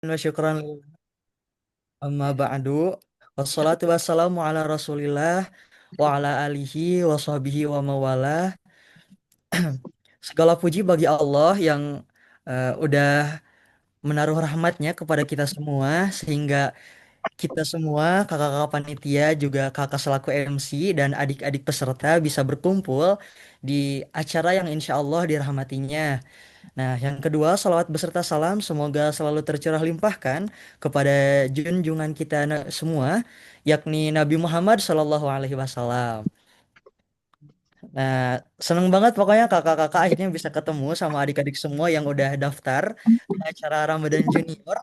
Wa syukran amma ba'du. Wassalatu wassalamu ala Rasulillah wa ala alihi wa sahbihi wa mawalah. Segala puji bagi Allah yang udah menaruh rahmatnya kepada kita semua sehingga kita semua kakak-kakak panitia juga kakak selaku MC dan adik-adik peserta bisa berkumpul di acara yang insya Allah dirahmatinya. Nah, yang kedua, salawat beserta salam semoga selalu tercurah limpahkan kepada junjungan kita semua, yakni Nabi Muhammad Shallallahu Alaihi Wasallam. Nah, seneng banget pokoknya kakak-kakak akhirnya bisa ketemu sama adik-adik semua yang udah daftar di acara Ramadan Junior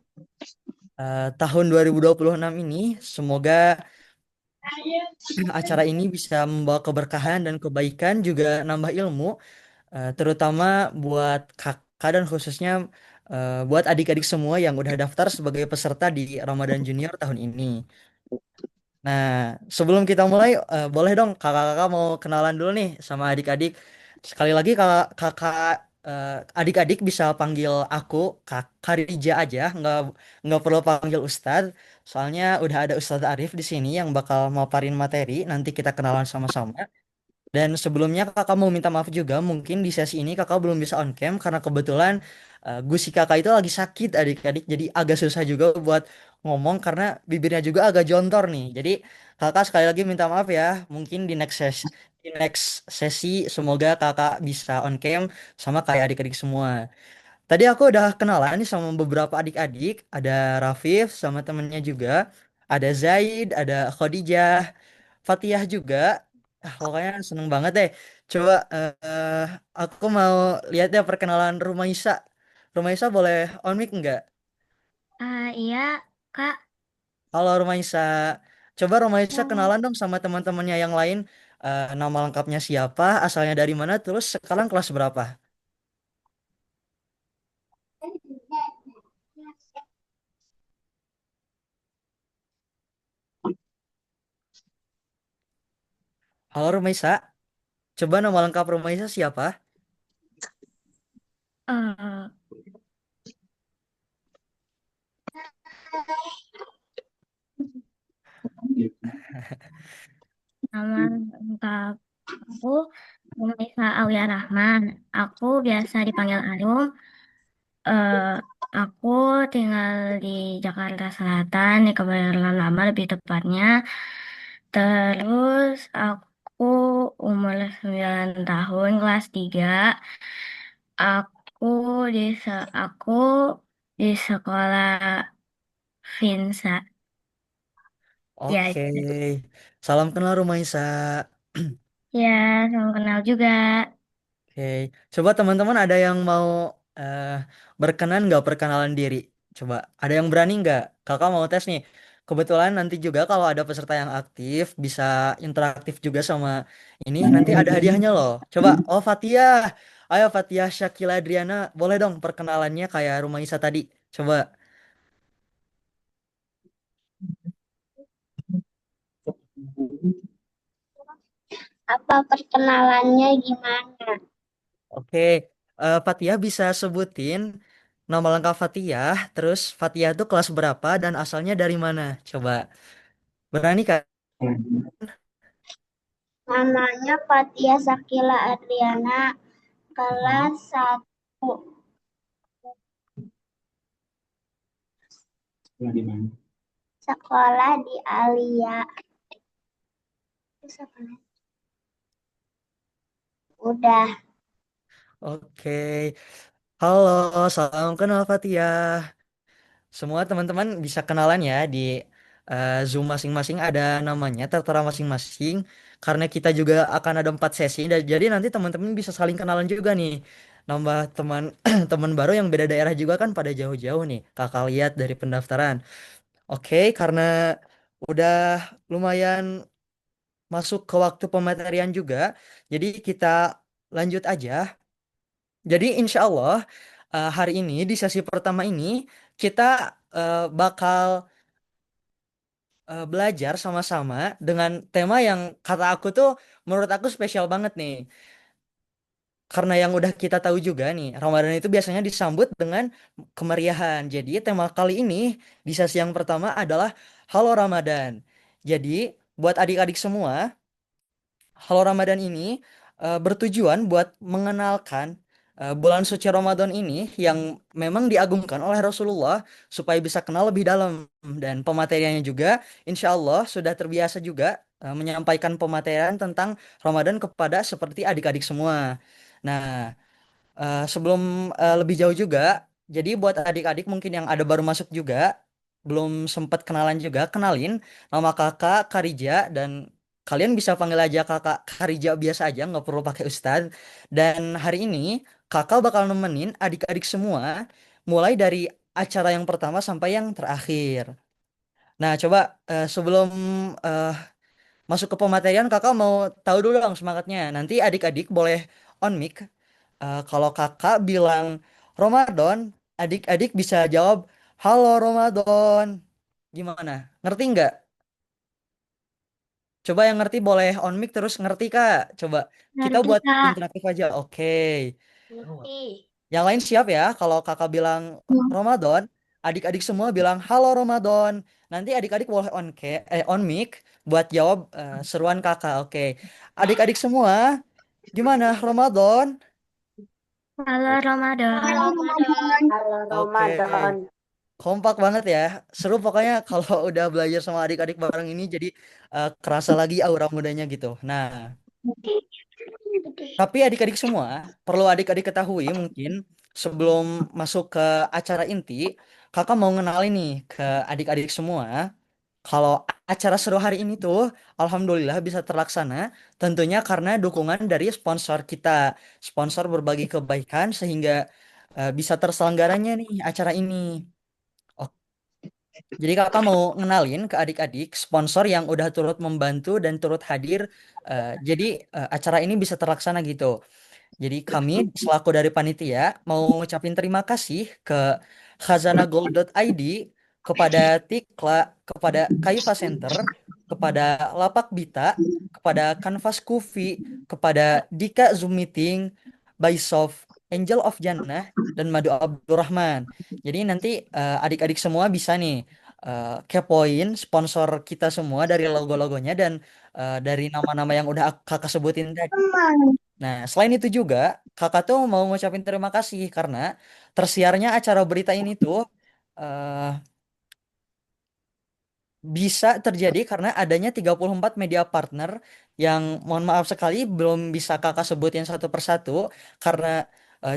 tahun 2026 ini. Semoga acara ini bisa membawa keberkahan dan kebaikan juga nambah ilmu terutama buat kakak dan khususnya buat adik-adik semua yang udah daftar sebagai peserta di Ramadan Junior tahun ini. Nah, sebelum kita mulai, boleh dong kakak-kakak mau kenalan dulu nih sama adik-adik. Sekali lagi kakak eh, adik-adik bisa panggil aku Kak Rija aja, nggak perlu panggil Ustadz. Soalnya udah ada Ustadz Arif di sini yang bakal maparin materi. Nanti kita kenalan sama-sama. Dan sebelumnya kakak mau minta maaf juga, mungkin di sesi ini kakak belum bisa on cam karena kebetulan gusi kakak itu lagi sakit adik-adik, jadi agak susah juga buat ngomong karena bibirnya juga agak jontor nih. Jadi kakak sekali lagi minta maaf ya, mungkin di next sesi semoga kakak bisa on cam sama kayak adik-adik semua. Tadi aku udah kenalan nih sama beberapa adik-adik, ada Rafif sama temennya juga, ada Zaid, ada Khadijah, Fatihah juga. Pokoknya seneng banget deh. Coba aku mau lihat ya perkenalan Rumaisa. Rumaisa boleh on mic nggak? Iya, Kak. Halo Rumaisa. Coba Rumaisa Oh. kenalan dong sama teman-temannya yang lain. Nama lengkapnya siapa, asalnya dari mana, terus sekarang kelas berapa? Halo Rumaisa. Coba nama lengkap Rumaisa siapa? Eh, Nama lengkap aku Nisa Aulia Rahman. Aku biasa dipanggil Arum. Eh, aku tinggal di Jakarta Selatan, di Kebayoran Lama lebih tepatnya. Terus aku umur 9 tahun, kelas 3. Aku aku di sekolah Vinsa. Ya, Oke. Salam kenal Rumaisa. ya, salam kenal juga. Oke, coba teman-teman ada yang mau eh, berkenan nggak perkenalan diri? Coba, ada yang berani nggak? Kakak mau tes nih. Kebetulan nanti juga kalau ada peserta yang aktif, bisa interaktif juga sama ini. Nanti ada hadiahnya loh. Coba, oh Fatia, ayo Fatia Syakila Adriana, boleh dong perkenalannya kayak Rumaisa tadi. Coba. Apa perkenalannya gimana? Oke, Fatia bisa sebutin nama lengkap Fatia, terus Fatia itu kelas berapa dan asalnya dari mana? Coba, berani Kak? Namanya Fatia Sakila Adriana, Mhm. kelas 1, sekolah di Alia. Terus apa lagi? Udah. Oke, halo, salam kenal Fatia. Semua teman-teman bisa kenalan ya di Zoom masing-masing ada namanya tertera masing-masing. Karena kita juga akan ada 4 sesi, dan jadi nanti teman-teman bisa saling kenalan juga nih. Nambah teman teman baru yang beda daerah juga kan pada jauh-jauh nih. Kakak lihat dari pendaftaran. Oke, karena udah lumayan masuk ke waktu pematerian juga, jadi kita lanjut aja. Jadi insya Allah hari ini di sesi pertama ini kita bakal belajar sama-sama dengan tema yang kata aku tuh menurut aku spesial banget nih. karena yang udah kita tahu juga nih, Ramadan itu biasanya disambut dengan kemeriahan. Jadi tema kali ini di sesi yang pertama adalah Halo Ramadan. Jadi buat adik-adik semua, Halo Ramadan ini bertujuan buat mengenalkan bulan suci Ramadan ini yang memang diagungkan oleh Rasulullah supaya bisa kenal lebih dalam, dan pemateriannya juga insya Allah sudah terbiasa juga menyampaikan pematerian tentang Ramadan kepada seperti adik-adik semua. Nah, sebelum lebih jauh juga, jadi buat adik-adik mungkin yang ada baru masuk juga, belum sempat kenalan juga, kenalin nama kakak Karija, dan kalian bisa panggil aja kakak Karija biasa aja, nggak perlu pakai Ustadz. Dan hari ini kakak bakal nemenin adik-adik semua, mulai dari acara yang pertama sampai yang terakhir. Nah, coba sebelum eh, masuk ke pematerian, kakak mau tahu dulu dong semangatnya. Nanti adik-adik boleh on mic. Kalau kakak bilang Ramadan, adik-adik bisa jawab, Halo Ramadan. Gimana? Ngerti nggak? Coba yang ngerti boleh on mic terus ngerti kak. Coba kita Ngerti, buat Kak. interaktif aja. Oke. Ngerti. Yang lain siap ya. Kalau kakak bilang Ramadan, adik-adik semua bilang Halo Ramadan. Nanti adik-adik boleh on mic buat jawab seruan kakak. Oke. Adik-adik semua, gimana Ramadan? Halo Ramadan. Halo Ramadan. Halo Oke. Ramadan. Kompak banget ya. Seru pokoknya kalau udah belajar sama adik-adik bareng ini jadi kerasa lagi aura mudanya gitu. Nah, tapi adik-adik semua perlu adik-adik ketahui mungkin sebelum masuk ke acara inti, kakak mau ngenalin nih ke adik-adik semua kalau acara seru hari ini tuh alhamdulillah bisa terlaksana tentunya karena dukungan dari sponsor kita. Sponsor berbagi kebaikan sehingga bisa terselenggaranya nih acara ini. Jadi kakak mau ngenalin ke adik-adik sponsor yang udah turut membantu dan turut hadir. Jadi acara ini bisa terlaksana gitu. Jadi kami selaku dari panitia mau ngucapin terima kasih ke khazanahgold.id, kepada Tikla, kepada Kayuva Center, kepada Lapak Bita, kepada Canvas Kufi, kepada Dika Zoom Meeting, Bysoft, Angel of Jannah, dan Madu Abdurrahman. Jadi nanti adik-adik semua bisa nih kepoin sponsor kita semua dari logo-logonya dan dari nama-nama yang udah kakak sebutin tadi. Nah, selain itu juga, kakak tuh mau ngucapin terima kasih karena tersiarnya acara berita ini tuh eh, bisa terjadi karena adanya 34 media partner yang mohon maaf sekali belum bisa kakak sebutin satu persatu karena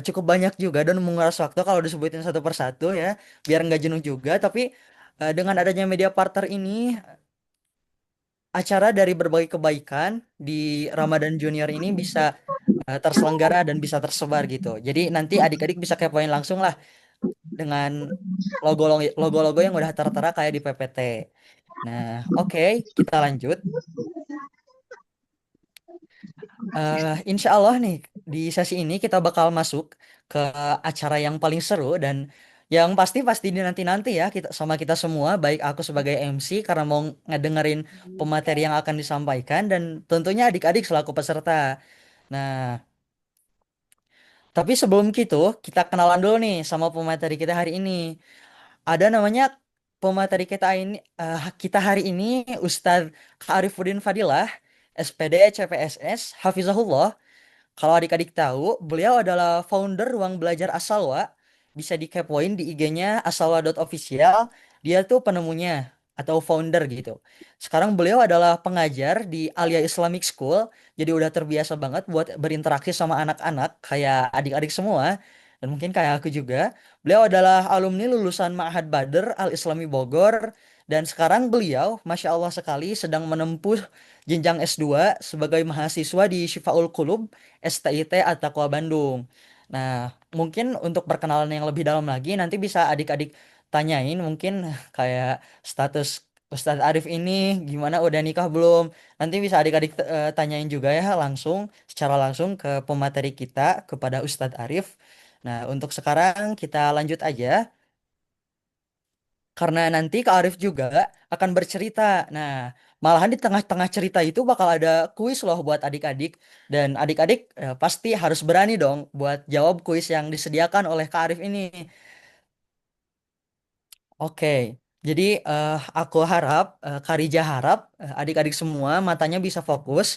cukup banyak juga dan menguras waktu kalau disebutin satu persatu ya, biar nggak jenuh juga. Tapi dengan adanya media partner ini, acara dari berbagai kebaikan di Ramadan Junior ini bisa terselenggara dan bisa tersebar gitu. Jadi nanti adik-adik bisa kepoin langsung lah dengan logo-logo yang udah tertera kayak di PPT. Nah, oke, kita lanjut. Insya Allah nih di sesi ini kita bakal masuk ke acara yang paling seru dan yang pasti nanti-nanti ya kita sama kita semua, baik aku sebagai MC karena mau ngedengerin pemateri yang akan disampaikan dan tentunya adik-adik selaku peserta. Nah, tapi sebelum gitu, kita kenalan dulu nih sama pemateri kita hari ini. Ada namanya pemateri kita hari ini Ustadz Arifuddin Fadilah, SPD CPSS, Hafizahullah. Kalau adik-adik tahu, beliau adalah founder Ruang Belajar Asalwa. Bisa dikepoin di IG-nya asalwa.official. Dia tuh penemunya atau founder gitu. Sekarang beliau adalah pengajar di Alia Islamic School. Jadi udah terbiasa banget buat berinteraksi sama anak-anak kayak adik-adik semua. Dan mungkin kayak aku juga. Beliau adalah alumni lulusan Ma'had Badr Al-Islami Bogor. Dan sekarang beliau, Masya Allah sekali, sedang menempuh jenjang S2 sebagai mahasiswa di Syifaul Qulub STIT At-Taqwa Bandung. Nah, mungkin untuk perkenalan yang lebih dalam lagi nanti bisa adik-adik tanyain mungkin kayak status Ustadz Arif ini gimana, udah nikah belum? Nanti bisa adik-adik tanyain juga ya langsung secara langsung ke pemateri kita kepada Ustadz Arif. Nah, untuk sekarang kita lanjut aja. karena nanti Kak Arif juga akan bercerita. Nah, malahan di tengah-tengah cerita itu bakal ada kuis loh buat adik-adik dan adik-adik pasti harus berani dong buat jawab kuis yang disediakan oleh Kak Arif ini. Oke, jadi aku harap, Kak Rija harap adik-adik semua matanya bisa fokus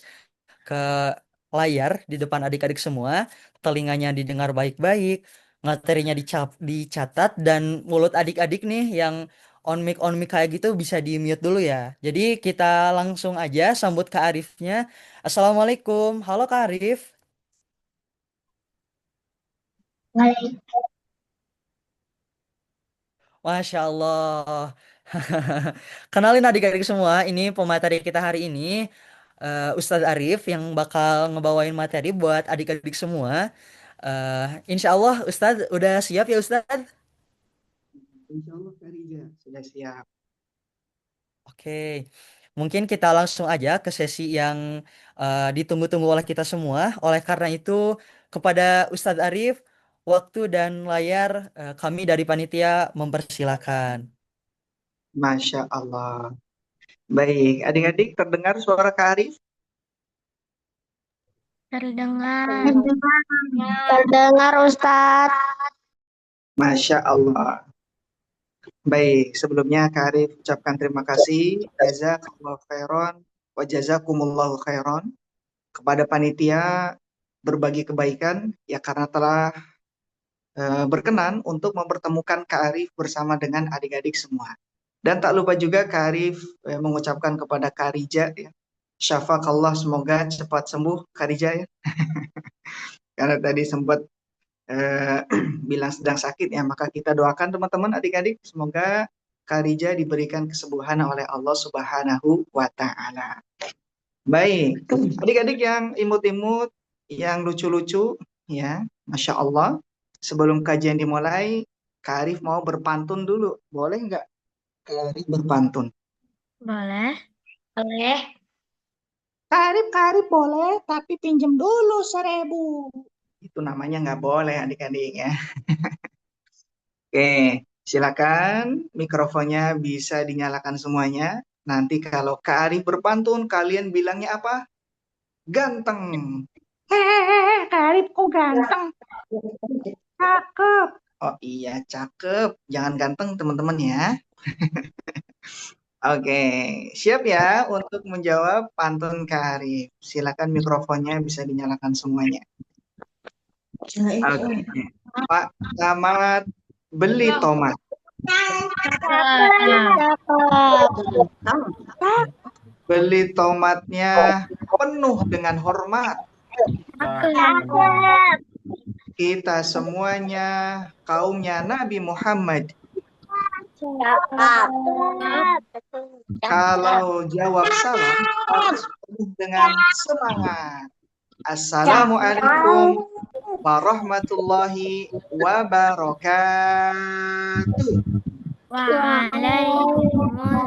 ke layar di depan adik-adik semua, telinganya didengar baik-baik, materinya dicatat, dan mulut adik-adik nih yang on mic kayak gitu bisa di mute dulu ya. Jadi kita langsung aja sambut Kak Arifnya. Assalamualaikum, halo Kak Arif. Masya Allah. Kenalin adik-adik semua, ini pemateri kita hari ini, Ustadz Arif yang bakal ngebawain materi buat adik-adik semua. Insya Allah Ustadz udah siap ya Ustadz? Insya Allah Kak Rija sudah siap. Oke, mungkin kita langsung aja ke sesi yang ditunggu-tunggu oleh kita semua. Oleh karena itu, kepada Ustadz Arif, waktu dan layar kami dari panitia mempersilahkan. Masya Allah. Baik, adik-adik terdengar suara Kak Arif? Terdengar. Terdengar Ustadz. Masya Allah. Baik, sebelumnya Kak Arif ucapkan terima kasih. Jazakallahu khairan wa jazakumullahu khairan kepada panitia berbagi kebaikan ya karena telah berkenan untuk mempertemukan Kak Arif bersama dengan adik-adik semua. Dan tak lupa juga Kak Arif mengucapkan kepada Kak Rija ya. Syafakallah, semoga cepat sembuh Kak Rija ya. Karena tadi sempat eh, bilang sedang sakit ya, maka kita doakan teman-teman adik-adik semoga Kak Rija diberikan kesembuhan oleh Allah Subhanahu wa taala. Baik, adik-adik yang imut-imut, yang lucu-lucu ya, Masya Allah. Sebelum kajian dimulai, Kak Arif mau berpantun dulu. Boleh nggak Kak Arif berpantun? Boleh. Boleh. Kak Arif boleh, tapi pinjem dulu 1.000. Itu namanya nggak boleh adik-adik ya. Oke, silakan mikrofonnya bisa dinyalakan semuanya. Nanti kalau Kak Arif berpantun, kalian bilangnya apa? Ganteng. Hehehe, Kak Arif kok ganteng? Cakep. Oh iya, cakep. Jangan ganteng teman-teman ya. Oke, siap ya untuk menjawab pantun Kak Arif. Silakan mikrofonnya bisa dinyalakan semuanya. Oke, Pak Camat beli tomat. Beli tomatnya penuh dengan hormat. Kita semuanya kaumnya Nabi Muhammad. Kalau jawab salam harus penuh dengan semangat. Assalamualaikum warahmatullahi wabarakatuh. Waalaikumsalam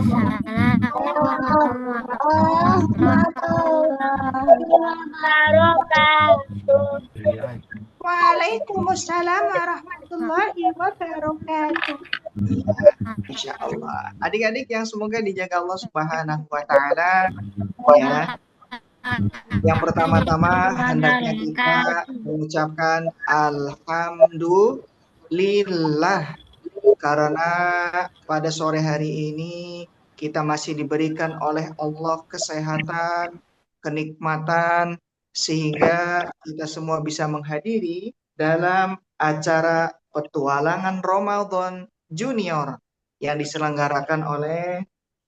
Waalaikumsalam warahmatullahi wabarakatuh. Insya Allah. Adik-adik yang semoga dijaga Allah Subhanahu wa taala ya. Yang pertama-tama hendaknya kita mengucapkan alhamdulillah karena pada sore hari ini kita masih diberikan oleh Allah kesehatan, kenikmatan sehingga kita semua bisa menghadiri dalam acara petualangan Ramadan Junior yang diselenggarakan oleh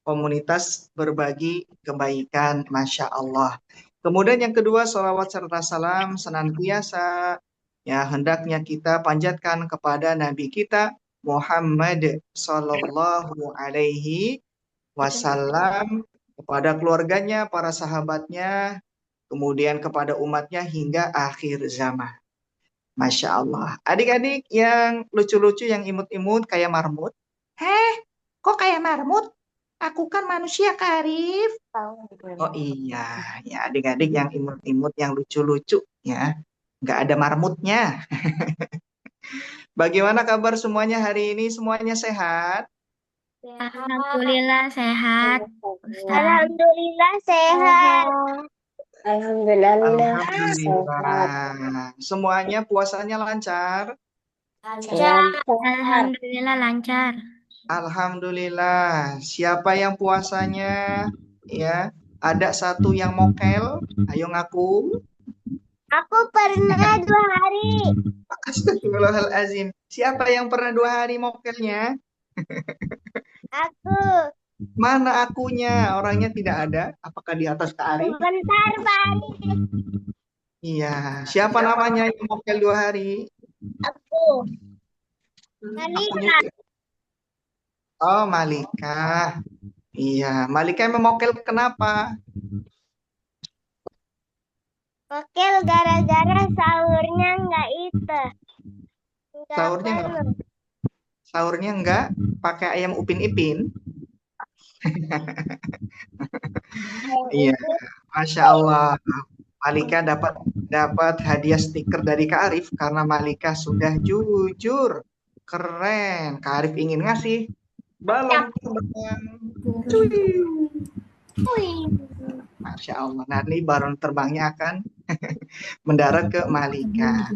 komunitas berbagi kebaikan, Masya Allah. Kemudian yang kedua, salawat serta salam senantiasa ya hendaknya kita panjatkan kepada Nabi kita Muhammad Sallallahu Alaihi Wasallam, kepada keluarganya, para sahabatnya, kemudian kepada umatnya hingga akhir zaman. Masya Allah. Adik-adik yang lucu-lucu, yang imut-imut kayak marmut. Heh, kok kayak marmut? Aku kan manusia, Kak Arif. Oh iya, ya adik-adik yang imut-imut, yang lucu-lucu ya. Nggak ada marmutnya. Bagaimana kabar semuanya hari ini? Semuanya sehat? Alhamdulillah sehat, Ustaz. Alhamdulillah sehat. Alhamdulillah Alhamdulillah. Semuanya puasanya lancar? Alhamdulillah lancar. Alhamdulillah. Siapa yang puasanya? Ya, ada satu yang mokel. Ayo ngaku. Aku pernah 2 hari. Astagfirullahalazim. Siapa yang pernah 2 hari mokelnya? Aku. Mana akunya? Orangnya tidak ada. Apakah di atas Kak Arif? Sebentar, Pak. Iya. Siapa namanya yang mokel 2 hari? Aku. Akunya Malika. Oh, Malika. Iya, Malika yang memokel kenapa? Mokel gara-gara sahurnya nggak itu. Nggak Sahurnya nggak penuh. sahurnya nggak pakai ayam upin ipin. Iya, Masya Allah. Malika dapat dapat hadiah stiker dari Kak Arif karena Malika sudah jujur. Keren. Kak Arif ingin ngasih balon terbang. Masya Allah. Nah, ini balon terbangnya akan mendarat ke Malika.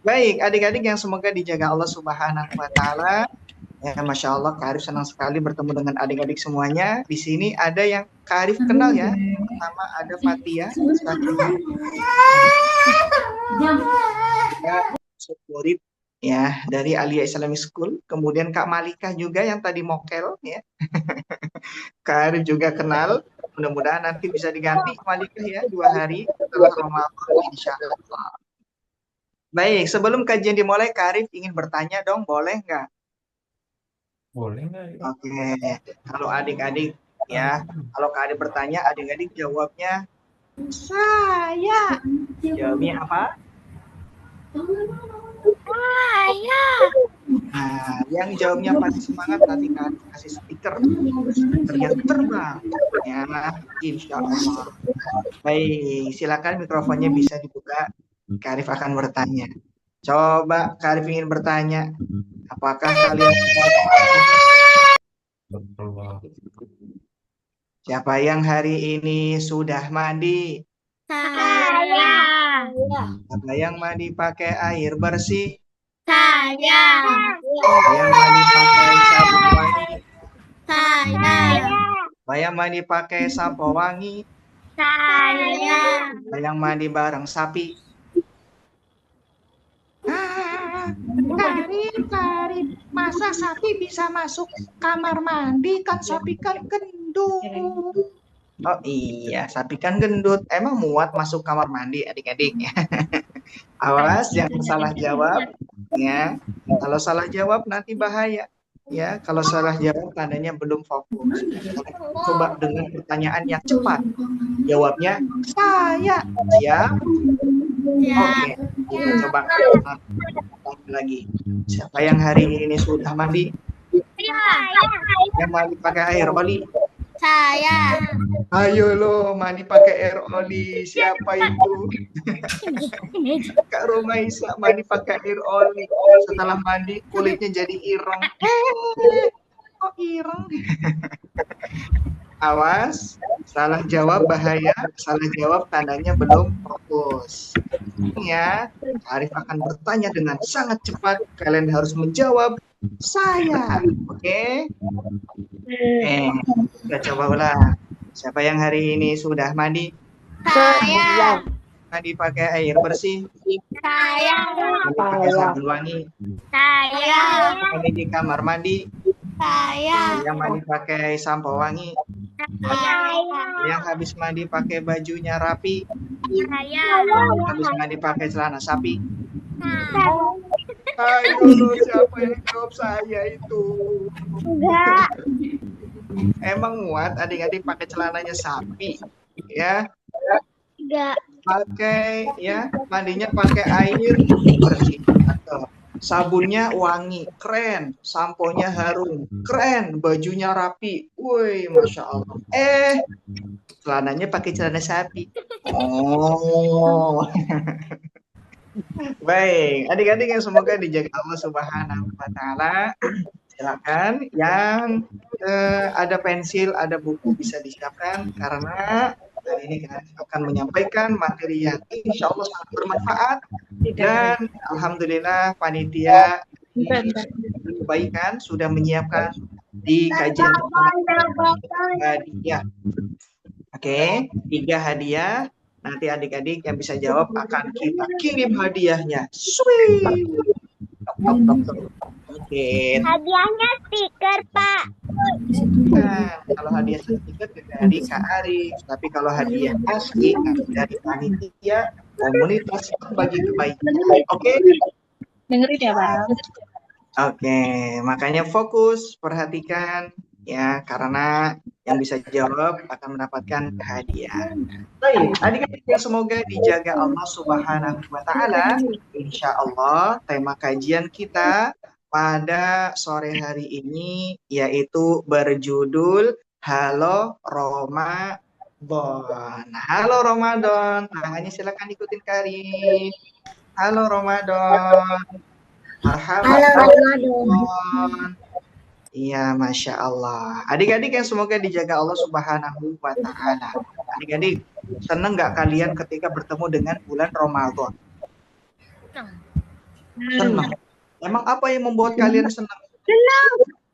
Baik, adik-adik yang semoga dijaga Allah Subhanahu wa Ta'ala. Ya, Masya Allah, Kak Arif senang sekali bertemu dengan adik-adik semuanya. Di sini ada yang Kak Arif kenal ya. Yang pertama ada Fatia, murid ya dari Alia Islamic School. Kemudian Kak Malika juga yang tadi mokel ya. Kak Arif juga kenal. Mudah-mudahan nanti bisa diganti Malika ya 2 hari setelah Ramadan insya Allah. Baik, sebelum kajian dimulai, Kak Arif ingin bertanya dong, boleh nggak? Boleh nggak ya? Oke, kalau adik-adik ya, kalau Kak Arif bertanya, adik-adik jawabnya saya. Jawabnya apa? Saya. Nah, yang jawabnya pasti semangat nanti Kak Arif kasih stiker yang terbang. Ya, insya Allah. Baik, silakan mikrofonnya bisa dibuka. Kak Arif akan bertanya. Coba Kak Arif ingin bertanya, apakah kalian siapa yang hari ini sudah mandi? Saya. Siapa yang mandi pakai air bersih? Saya. Siapa yang mandi pakai sabun wangi? Saya. Siapa yang mandi pakai sampo wangi? Saya. Siapa yang mandi bareng sapi? Karif, masa sapi bisa masuk kamar mandi? Kan sapi kan gendut. Oh iya, sapi kan gendut. Emang muat masuk kamar mandi adik-adik ya? Awas, jangan salah jawab. Ya, kalau salah jawab nanti bahaya. Ya, kalau salah jawab tandanya belum fokus. Coba dengan pertanyaan yang cepat. Jawabnya saya. Siap? Oke, kita coba lagi. Siapa yang hari ini sudah mandi? Yang mandi pakai air oli? Saya. Ayo lo mandi pakai air oli. Siapa itu? Kak Romaisa mandi pakai air oli. Setelah mandi kulitnya jadi ireng. Kok ireng? Awas, salah jawab bahaya, salah jawab tandanya belum fokus. Ya, Arif akan bertanya dengan sangat cepat. Kalian harus menjawab saya. Oke? Kita coba ulang. Siapa yang hari ini sudah mandi? Saya. Mandi pakai air bersih? Saya. Mandi pakai sabun wangi? Saya. Mandi di kamar mandi? Saya. Yang mandi pakai sampo wangi? Yang habis mandi pakai bajunya rapi? Saya. Habis mandi pakai celana sapi? Ayo lo, siapa yang jawab saya itu? Enggak. Emang muat adik-adik pakai celananya sapi? Ya, Enggak. pakai ya, mandinya pakai air bersih. Atau sabunnya wangi, keren. Samponya harum, keren. Bajunya rapi, woi, masya Allah. Celananya pakai celana sapi. Oh, baik. Adik-adik yang semoga dijaga Allah Subhanahu wa Ta'ala. Silakan yang ada pensil, ada buku bisa disiapkan karena hari ini kita akan menyampaikan materi yang insya Allah sangat bermanfaat dan alhamdulillah panitia kebaikan sudah menyiapkan di kajian hadiah. Oke, 3 hadiah. Nanti adik-adik yang bisa jawab akan kita kirim hadiahnya. Sweet. Oke. Hadiahnya stiker, Pak. Nah, kalau hadiah sertifikat dari Kak Arif, tapi kalau hadiah asli dari panitia komunitas berbagi kebaikan. Oke? Dengerin ya, Bang. Oke, makanya fokus, perhatikan ya, karena yang bisa jawab akan mendapatkan hadiah. Baik, adik-adik yang semoga dijaga Allah Subhanahu wa Ta'ala. Insya Allah, tema kajian kita pada sore hari ini yaitu berjudul Halo Ramadan. Halo Ramadan, tangannya silakan ikutin Karim. Halo Ramadan. Halo Ramadan. Iya, Masya Allah. Adik-adik yang semoga dijaga Allah Subhanahu wa Ta'ala. Adik-adik, senang nggak kalian ketika bertemu dengan bulan Ramadan? Senang. Emang apa yang membuat kalian senang?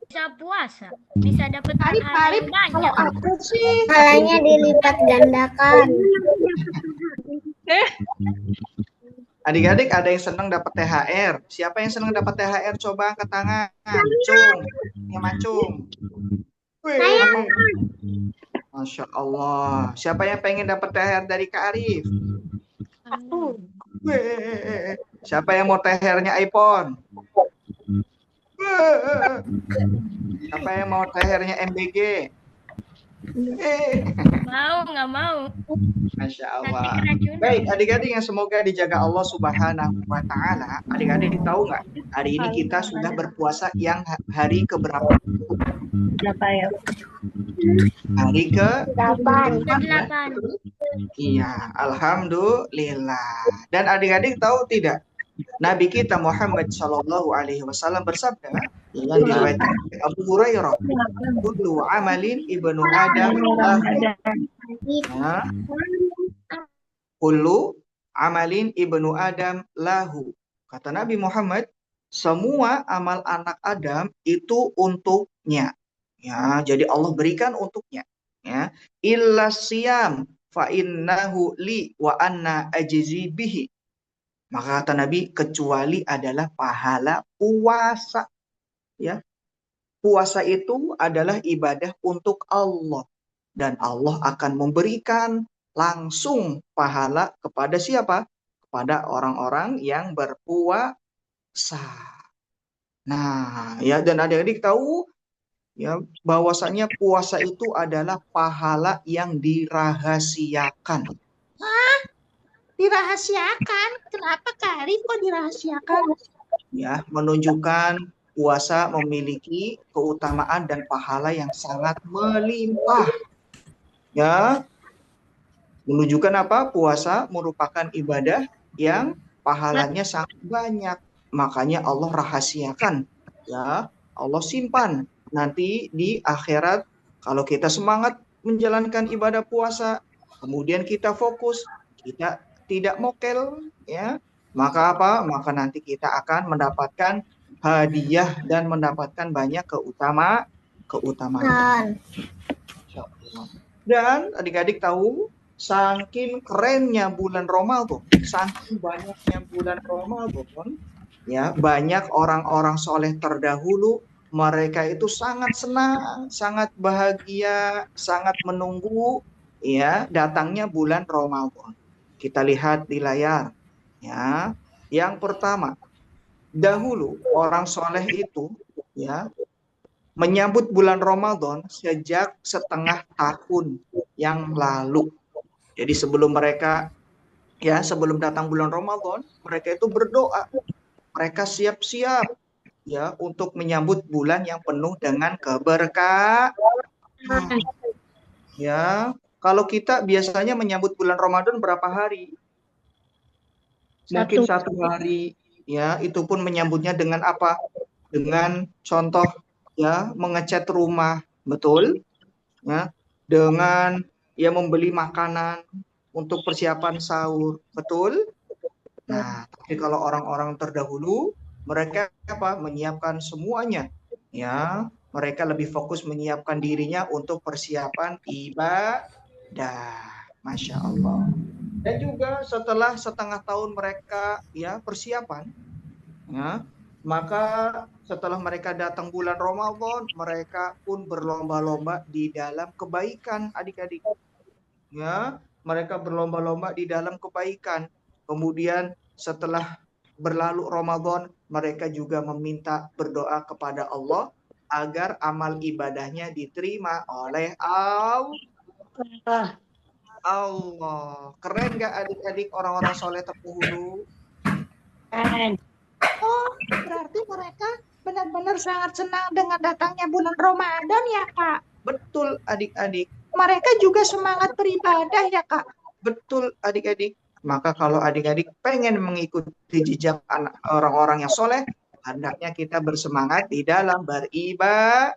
Bisa puasa, bisa dapat pahala yang banyak. Aku sih Pahalanya dilipat gandakan. Adik-adik ada yang senang dapat THR. Siapa yang senang dapat THR? Coba angkat tangan. Cung. Yang macung. Wih. Masya Allah. Siapa yang pengen dapat THR dari Kak Arif? Wih. Siapa yang mau THR-nya iPhone? Wih. Siapa yang mau THR-nya MBG? Mau nggak mau? Masya Nanti Allah. keracunan. Baik, adik-adik yang semoga dijaga Allah Subhanahu wa Ta'ala. Adik-adik tahu nggak? Hari ini kita sudah berpuasa yang hari keberapa? berapa ya? Hari ke 8. Delapan. Iya, alhamdulillah. Dan adik-adik tahu tidak? Nabi kita Muhammad Shallallahu Alaihi Wasallam bersabda yang diriwayatkan oleh Abu Hurairah, "Kullu amalin ibnu Adam lahu." Ya. Kullu amalin ibnu Adam lahu. Kata Nabi Muhammad, semua amal anak Adam itu untuknya. Ya, jadi Allah berikan untuknya. Ya, illa siyam fa innahu li wa anna ajzi bihi. Maka kata Nabi, kecuali adalah pahala puasa. Ya, puasa itu adalah ibadah untuk Allah. Dan Allah akan memberikan langsung pahala kepada siapa? Kepada orang-orang yang berpuasa. Nah, ya, dan adik-adik tahu ya bahwasanya puasa itu adalah pahala yang dirahasiakan. Dirahasiakan. Kenapa kali kok dirahasiakan? Ya, menunjukkan puasa memiliki keutamaan dan pahala yang sangat melimpah. Ya, menunjukkan apa? Puasa merupakan ibadah yang pahalanya sangat banyak. Makanya Allah rahasiakan. Ya, Allah simpan. Nanti di akhirat, kalau kita semangat menjalankan ibadah puasa, kemudian kita fokus, kita tidak mokel, ya, maka apa? Maka nanti kita akan mendapatkan hadiah dan mendapatkan banyak keutamaan. Dan adik-adik tahu, saking kerennya bulan Ramadan, saking banyaknya bulan Ramadan, ya, banyak orang-orang soleh terdahulu, mereka itu sangat senang, sangat bahagia, sangat menunggu ya datangnya bulan Ramadan. Kita lihat di layar. Ya, yang pertama, dahulu orang soleh itu ya menyambut bulan Ramadan sejak setengah tahun yang lalu. Jadi sebelum mereka ya sebelum datang bulan Ramadan, mereka itu berdoa. Mereka siap-siap ya untuk menyambut bulan yang penuh dengan keberkahan. Ya, kalau kita biasanya menyambut bulan Ramadan berapa hari? Mungkin 1 hari, ya, itu pun menyambutnya dengan apa? Dengan contoh ya mengecat rumah, betul, ya, dengan ya membeli makanan untuk persiapan sahur, betul. Nah, tapi kalau orang-orang terdahulu, mereka apa? Menyiapkan semuanya. Ya, mereka lebih fokus menyiapkan dirinya untuk persiapan ibadah. Masya Allah. Dan juga setelah setengah tahun mereka ya persiapan, ya, maka setelah mereka datang bulan Ramadan, mereka pun berlomba-lomba di dalam kebaikan, adik-adik. Ya, mereka berlomba-lomba di dalam kebaikan. Kemudian setelah berlalu Ramadan, mereka juga meminta berdoa kepada Allah agar amal ibadahnya diterima oleh Allah. Keren gak adik-adik orang-orang soleh terdahulu? Oh, berarti mereka benar-benar sangat senang dengan datangnya bulan Ramadan ya, Kak? Betul adik-adik. Mereka juga semangat beribadah ya, Kak? Betul adik-adik. Maka kalau adik-adik pengen mengikuti jejak anak orang-orang yang soleh, hendaknya kita bersemangat di dalam beribadah.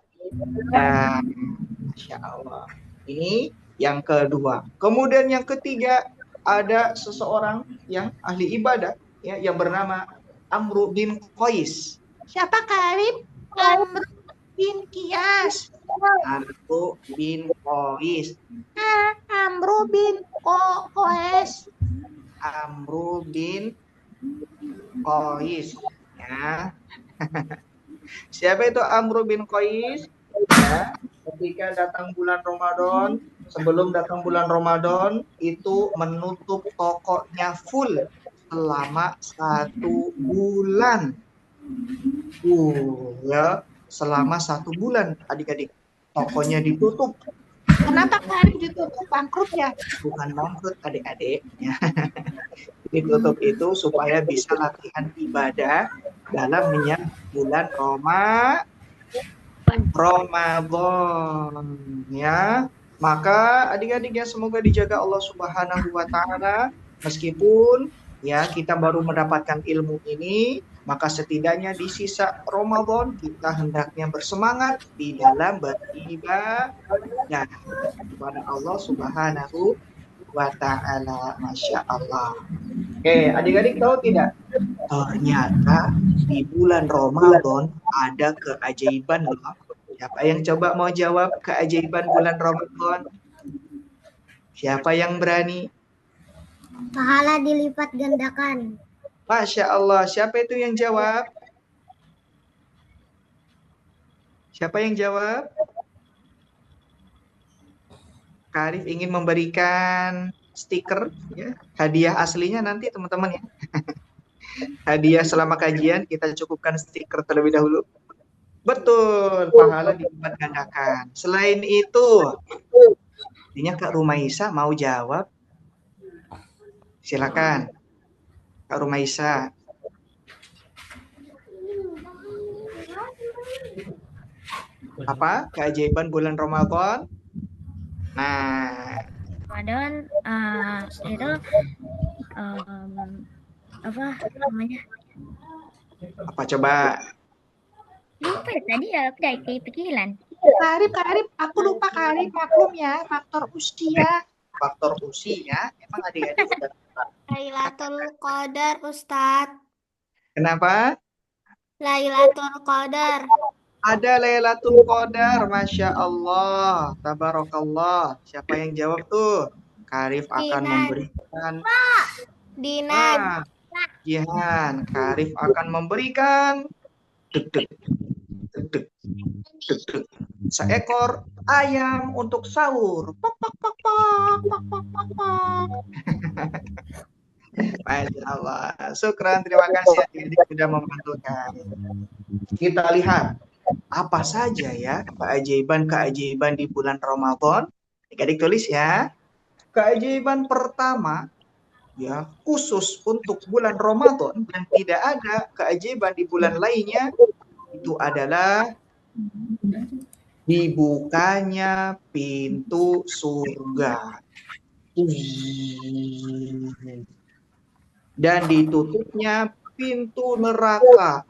Masya Allah. Ini yang kedua. Kemudian yang ketiga, ada seseorang yang ahli ibadah ya, yang bernama Amru bin Qais. Siapa, Kak Arif? Amr bin Qiyas. Amru bin Qais. Amru bin Qais. Amru bin Qais. Ya. Siapa itu Amru bin Qais? Ya. Ketika datang bulan Ramadan, sebelum datang bulan Ramadan, itu menutup tokonya full selama 1 bulan. Ya, selama 1 bulan, adik-adik. Tokonya ditutup. Kenapa Kak Arif ditutup? Bangkrut ya? Bukan bangkrut, adik-adik. Ya. Ditutup itu supaya bisa latihan ibadah dalam menyambut bulan Ramadan, ya. Maka adik-adik ya, semoga dijaga Allah Subhanahu wa taala. Meskipun ya kita baru mendapatkan ilmu ini, maka setidaknya di sisa Ramadan kita hendaknya bersemangat di dalam beribadah kepada Allah Subhanahu wa taala. Masya Allah. Oke, adik-adik tahu tidak? Ternyata di bulan Ramadan ada keajaiban loh. Siapa yang coba mau jawab keajaiban bulan Ramadan? Siapa yang berani? Pahala dilipat gandakan. Masya Allah. Siapa itu yang jawab? Siapa yang jawab? Kak Arif ingin memberikan stiker ya, hadiah aslinya nanti teman-teman ya. Hadiah selama kajian kita cukupkan stiker terlebih dahulu. Betul, pahala dilipat gandakan. Selain itu, artinya Kak Rumaisa mau jawab? Silakan, Kak Rumaisa. Apa keajaiban bulan Ramadan? Nah, Ramadan itu apa namanya? apa coba? Lupa ya, tadi ya udah kepikiran. Kak Arif, aku lupa Kak Arif, maklum ya, faktor usia. Faktor usia, emang adik-adik sudah Lailatul Qadar, Ustadz. kenapa? Lailatul Qadar. Ada Lailatul Qadar, Masya Allah, Tabarakallah. Siapa yang jawab tuh? Karif akan Dinan. memberikan. Dinan. Jihan, Karif akan memberikan deg-deg, deg-deg, deg-deg, seekor ayam untuk sahur. Pok, pok, pok, pok, pok, pok, pok, pok. Masya Allah. Syukran, terima kasih adik-adik sudah membantukan. Kita lihat apa saja ya keajaiban-keajaiban di bulan Ramadan. Adik-adik tulis ya. Keajaiban pertama ya khusus untuk bulan Ramadan dan tidak ada keajaiban di bulan lainnya, itu adalah dibukanya pintu surga dan ditutupnya pintu neraka.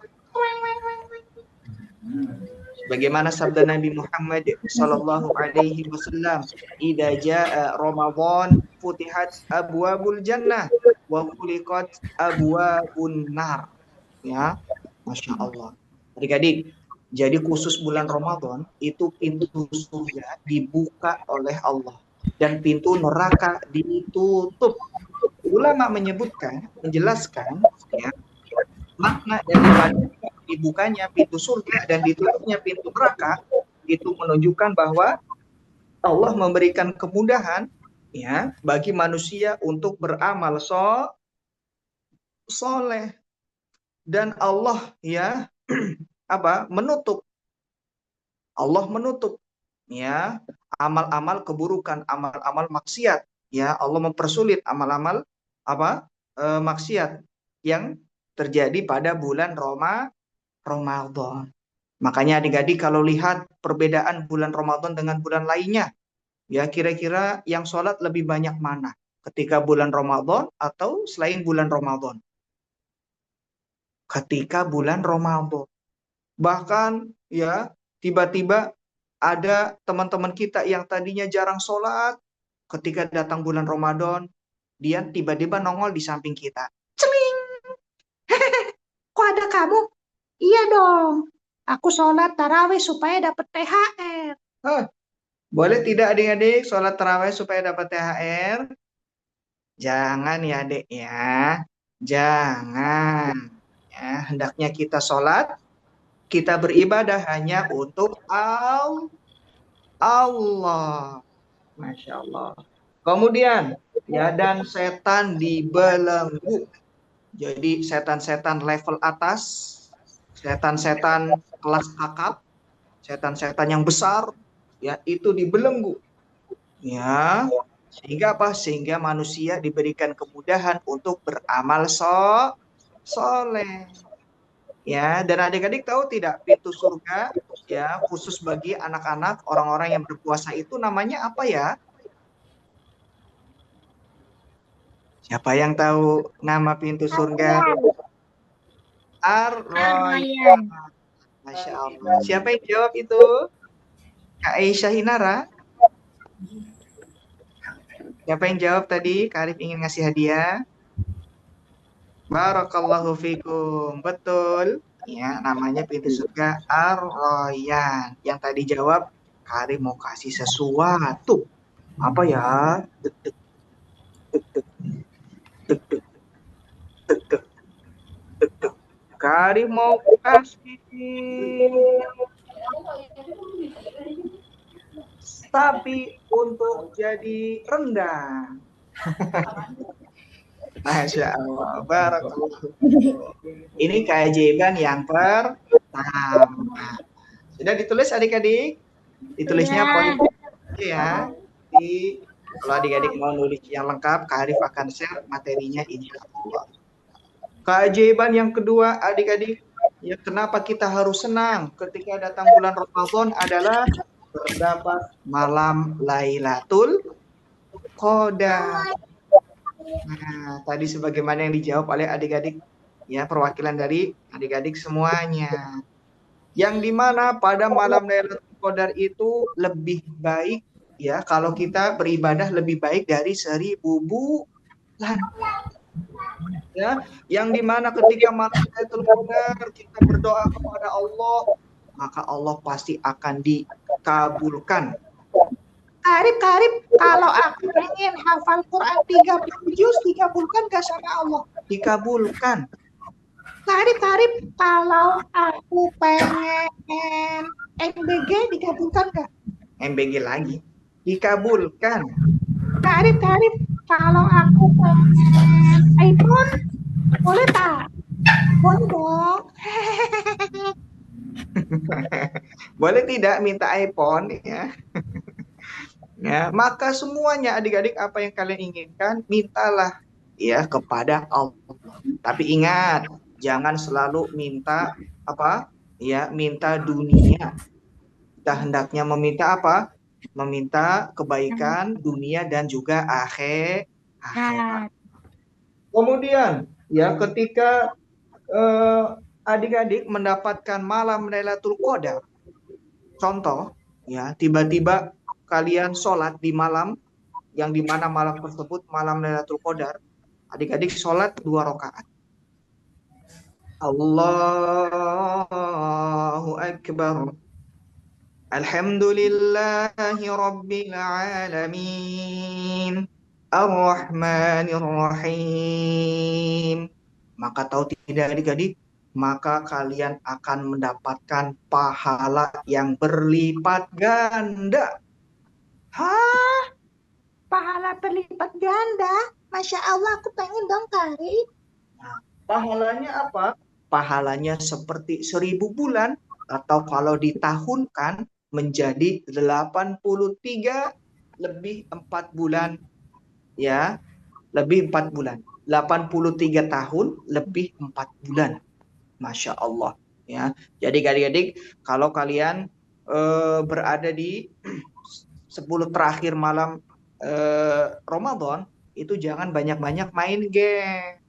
Bagaimana sabda Nabi Muhammad sallallahu alaihi wasallam, "Idza jaa Ramadan futihat abwabul jannah wa ghuliqat abwabun nar." Ya, Masya Allah. Adik-adik, jadi khusus bulan Ramadan itu pintu surga dibuka oleh Allah dan pintu neraka ditutup. Ulama menyebutkan, menjelaskan ya, makna daripada dibukanya pintu surga dan ditutupnya pintu neraka itu menunjukkan bahwa Allah memberikan kemudahan ya bagi manusia untuk beramal soleh, dan Allah ya menutup, Allah menutup ya amal-amal keburukan, amal-amal maksiat ya. Allah mempersulit amal-amal maksiat yang terjadi pada bulan Ramadan. Makanya adik-adik kalau lihat perbedaan bulan Ramadan dengan bulan lainnya, ya kira-kira yang sholat lebih banyak mana? Ketika bulan Ramadan atau selain bulan Ramadan? Ketika bulan Ramadan. Bahkan ya tiba-tiba ada teman-teman kita yang tadinya jarang sholat, ketika datang bulan Ramadan, dia tiba-tiba nongol di samping kita. Celing. Kok ada kamu? Iya dong. Aku sholat tarawih supaya dapat THR. Boleh tidak adik-adik sholat tarawih supaya dapat THR? Jangan ya adik ya. Jangan. Ya, hendaknya kita sholat, kita beribadah hanya untuk Allah. Masya Allah. Kemudian, ya, dan setan dibelenggu. Jadi setan-setan level atas, setan-setan kelas kakap, setan-setan yang besar, ya itu dibelenggu. Ya, sehingga apa? Sehingga manusia diberikan kemudahan untuk beramal soleh. Ya, dan adik-adik tahu tidak pintu surga ya khusus bagi anak-anak orang-orang yang berpuasa itu namanya apa ya? Siapa yang tahu nama pintu surga? Ar-Rayyan. Masya Allah. Siapa yang jawab itu? Kak Aisyah Hinara. Siapa yang jawab tadi? Kak Arif ingin ngasih hadiah. Barakallahu fikum. Betul. Ya, namanya pintu surga Ar-Rayyan. Yang tadi jawab, Kak Arif mau kasih sesuatu. Apa ya? Dek, dek, dek, dek, dek, dek, dek, dek, dek, dek. Kak Arif mau kasih tapi untuk jadi rendang. Masya Allah, barakallah. Ini keajaiban yang pertama. Sudah ditulis adik-adik? Ditulisnya poin ya. Kalau adik-adik mau nulis yang lengkap, Kak Arif akan share materinya insya Allah. Keajaiban yang kedua adik-adik, ya kenapa kita harus senang ketika datang bulan Ramadan adalah terdapat malam Lailatul Qadar. Nah, tadi sebagaimana yang dijawab oleh adik-adik, ya perwakilan dari adik-adik semuanya. Yang dimana pada malam Lailatul Qadar itu lebih baik, ya kalau kita beribadah lebih baik dari 1000 bulan. Ya, yang dimana ketika malam Lailatul Qadar kita berdoa kepada Allah, maka Allah pasti akan dikabulkan. Karib, kalau aku pengen hafal Quran 30 juz, dikabulkan gak sama Allah? Dikabulkan. Karib, kalau aku pengen MBG, dikabulkan gak? MBG lagi. Dikabulkan. Karib, kalau aku pengen iPhone, boleh tak? Boleh dong. Boleh tidak minta iPhone ya? Ya, maka semuanya adik-adik apa yang kalian inginkan mintalah ya kepada Allah. Tapi ingat, jangan selalu minta apa? Ya, minta dunia. Kita hendaknya meminta apa? Meminta kebaikan dunia dan juga akhirat. Kemudian, ya ketika adik-adik mendapatkan malam Lailatul Qadar, Contoh, ya, tiba-tiba kalian sholat di malam, yang dimana malam tersebut malam Lailatul Qadar, adik-adik sholat 2 rakaat. Allahu Akbar. Alhamdulillahi Rabbil Alamin. Ar-Rahmanir Rahim. Maka tahu tidak adik-adik, maka kalian akan mendapatkan pahala yang berlipat ganda. Hah, pahala berlipat ganda. Masya Allah, aku pengen dong, Karif. Nah, pahalanya apa? Pahalanya seperti 1.000 bulan, atau kalau ditahunkan menjadi 83 lebih 4 bulan, ya, lebih 4 bulan. 83 tahun lebih 4 bulan. Masya Allah, ya. Jadi adik-adik, kalau kalian berada di 10 terakhir malam Ramadan, itu jangan banyak-banyak main game.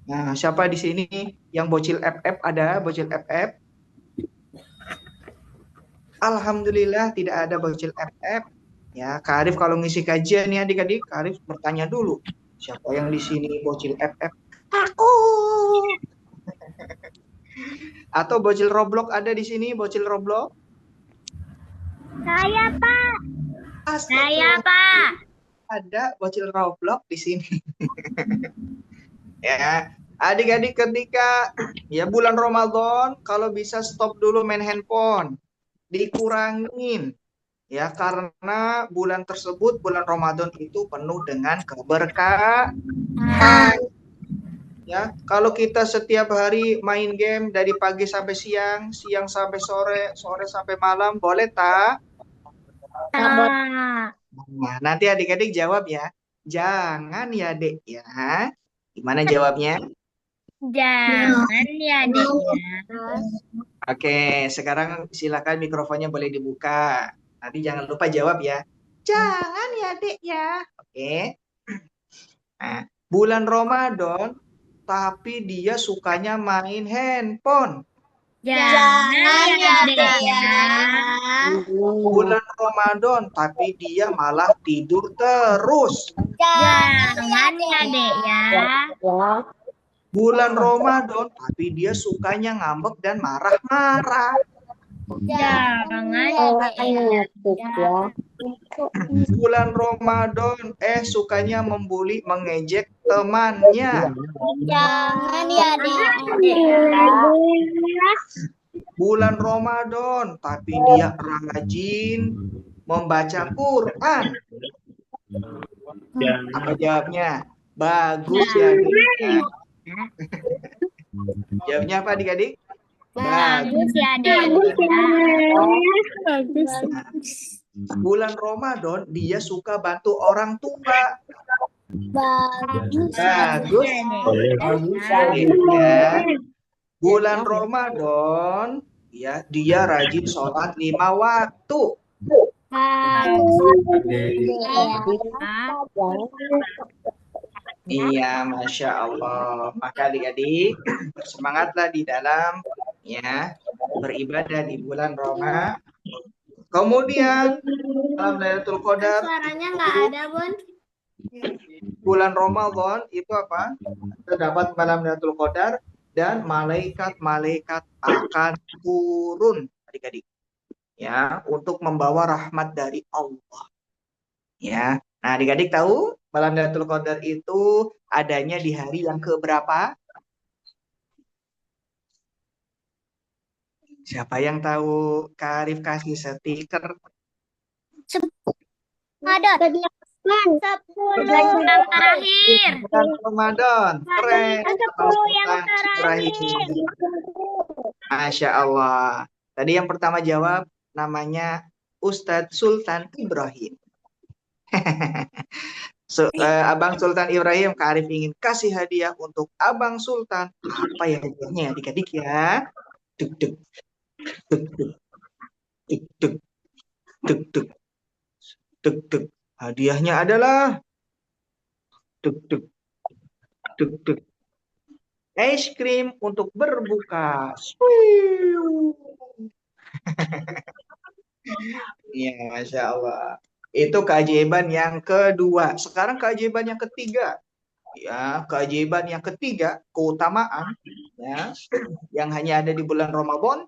Nah, siapa di sini yang bocil FF? Ada bocil FF? Alhamdulillah tidak ada bocil FF. Ya, Kak Arif kalau ngisi kajian nih adik-adik, Kak Arif bertanya dulu, siapa yang di sini bocil FF? Aku. Atau bocil Roblox ada di sini, bocil Roblox? Saya, Pak. Astagfirullah, Pak. ada bocil Roblox di sini. Ya, adik-adik ketika ya bulan Ramadan, kalau bisa stop dulu main handphone, dikurangin. Ya, karena bulan tersebut, bulan Ramadan itu penuh dengan keberkahan. Ya, kalau kita setiap hari main game dari pagi sampai siang, siang sampai sore, sore sampai malam, boleh tak? Nah, nanti adik-adik jawab ya. Jangan ya, Dek ya. Gimana jawabnya? Jangan ya, Dek ya. Oke, sekarang silakan mikrofonnya boleh dibuka. Nanti jangan lupa jawab ya. Jangan ya, Dek ya. Oke. Nah, bulan Ramadan, tapi dia sukanya main handphone. Jangan ya, Dek ya. Bulan Ramadan, tapi dia malah tidur terus. Jangan ya, Dek ya. Bulan Ramadan, tapi dia sukanya ngambek dan marah-marah. Jangan ya, Dek ya. Bulan Ramadan, sukanya membuli, mengejek temannya. Jangan ya, Dek. Bulan Ramadan, tapi dia rajin membaca Quran. Apa jawabnya? Bagus ya, Dek. Jawabnya apa adik-adik? Bagus ya, Dek ya. Bulan Ramadan, dia suka bantu orang tua. Bagus. Bagus. Bagus. Ya. Bulan Ramadan, ya, dia rajin sholat 5 waktu. Iya, Masya Allah. Maka adik-adik, bersemangatlah di dalam ya beribadah di bulan Ramadan. Kemudian dalam Lailatul Qadar, Suaranya nggak ada, Bun. bulan Ramadan itu apa? Terdapat malam Lailatul Qadar dan malaikat-malaikat akan turun adik-adik. Ya, untuk membawa rahmat dari Allah. Ya. Nah, adik-adik tahu malam Lailatul Qadar itu adanya di hari yang keberapa? Siapa yang tahu? Kak Arif kasih stiker. Ada. 10. Yang terakhir. Bulan Ramadan. Keren. 10 yang Terakhir. Masya Allah. Tadi yang pertama jawab namanya Ustadz Sultan Ibrahim. Abang Sultan Ibrahim, Kak Arif ingin kasih hadiah untuk Abang Sultan. Apa ya hadiahnya adik-adik ya? Duk duk duk duk duk duk duk duk duk duk. Hadiahnya adalah duk duk duk duk. Es krim untuk berbuka. Iya, Masya Allah. Itu keajaiban yang kedua. Sekarang keajaiban yang ketiga. Ya, keajaiban yang ketiga, keutamaan ya, yang hanya ada di bulan Ramadan.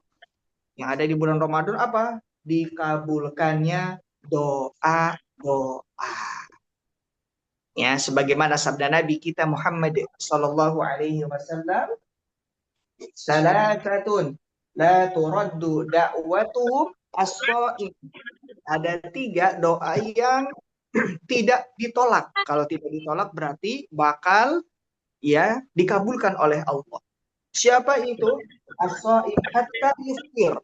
Yang ada di bulan Ramadan apa? Dikabulkannya doa-doa. Ya, sebagaimana sabda Nabi kita Muhammad sallallahu alaihi wasallam, salatun la turaddu da'watuhum as-shaim. Ada 3 doa yang tidak ditolak. Kalau tidak ditolak berarti bakal ya dikabulkan oleh Allah. Siapa itu? As-shaim hatta yuftir.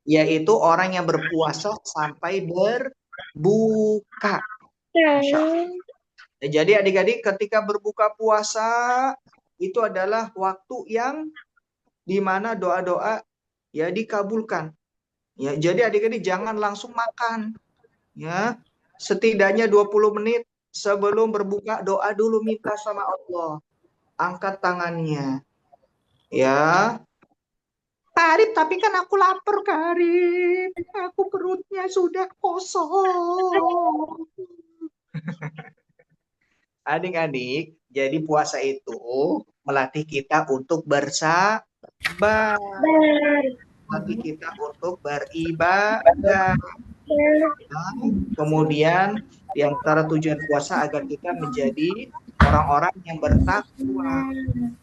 Yaitu orang yang berpuasa sampai berbuka. Masya Allah. Jadi adik-adik ketika berbuka puasa itu adalah waktu yang dimana doa-doa ya dikabulkan. Ya, jadi adik-adik jangan langsung makan. Ya, setidaknya 20 menit sebelum berbuka doa dulu minta sama Allah. Angkat tangannya. Ya. Karib, tapi kan aku lapar, Karib. Aku perutnya sudah kosong. Adik-adik, jadi puasa itu melatih kita untuk bersabar. Melatih kita untuk beribadah. Kemudian di antara tujuan puasa agar kita menjadi orang-orang yang bertakwa.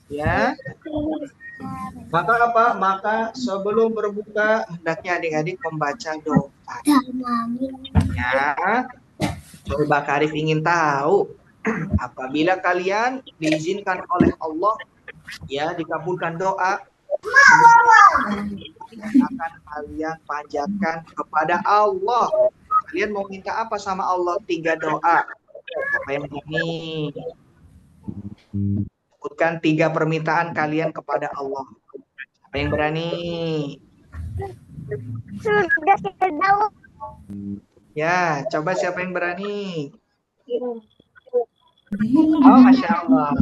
Ya. Maka apa? Maka sebelum berbuka hendaknya adik-adik membaca doa. Ya. Coba Karif ingin tahu, apabila kalian diizinkan oleh Allah ya dikabulkan doa, akan kalian panjatkan kepada Allah. Kalian mau minta apa sama Allah? 3 doa. Apa yang ini? Sebutkan 3 permintaan kalian kepada Allah. Apa yang berani? Sudah tahu. Ya, coba siapa yang berani? Oh, Masya Allah.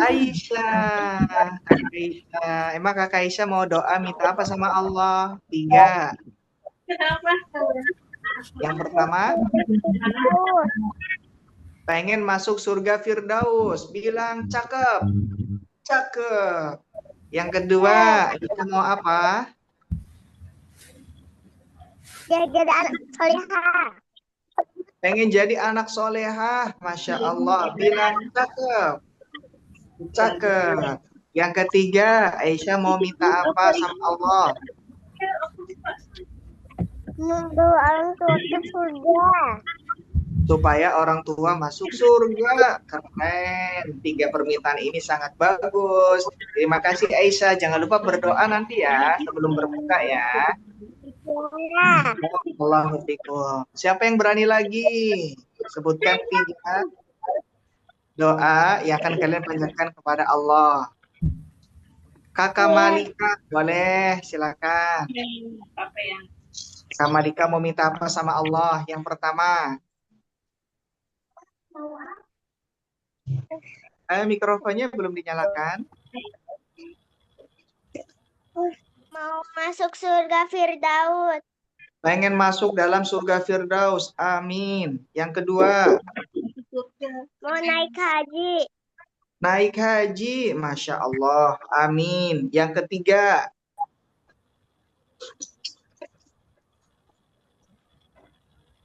Aisyah. Aisyah. Emang Kakak Aisyah mau doa minta apa sama Allah? 3. Yang pertama, pengen masuk surga Firdaus. Bilang cakep. Cakep. Yang kedua, itu mau apa? Jadi anak solehah. Pengen jadi anak solehah. Masya Allah. Bilang cakep. Cakep. Yang ketiga, Aisyah mau minta apa sama Allah? Membawa orang tua ke surga. Supaya orang tua masuk surga. Keren. 3 permintaan ini sangat bagus. Terima kasih Aisyah. Jangan lupa berdoa nanti ya sebelum berbuka ya. Allahu fikum. Siapa yang berani lagi? Sebutkan 3 doa yang akan kalian panjatkan kepada Allah. Kakak Malika, boleh, silakan. Kakak Malika mau minta apa sama Allah? Yang pertama. Mikrofonnya belum dinyalakan. Mau masuk surga Firdaus. Pengen masuk dalam surga Firdaus. Amin. Yang kedua. Mau naik haji. Naik haji. Masya Allah. Amin. Yang ketiga.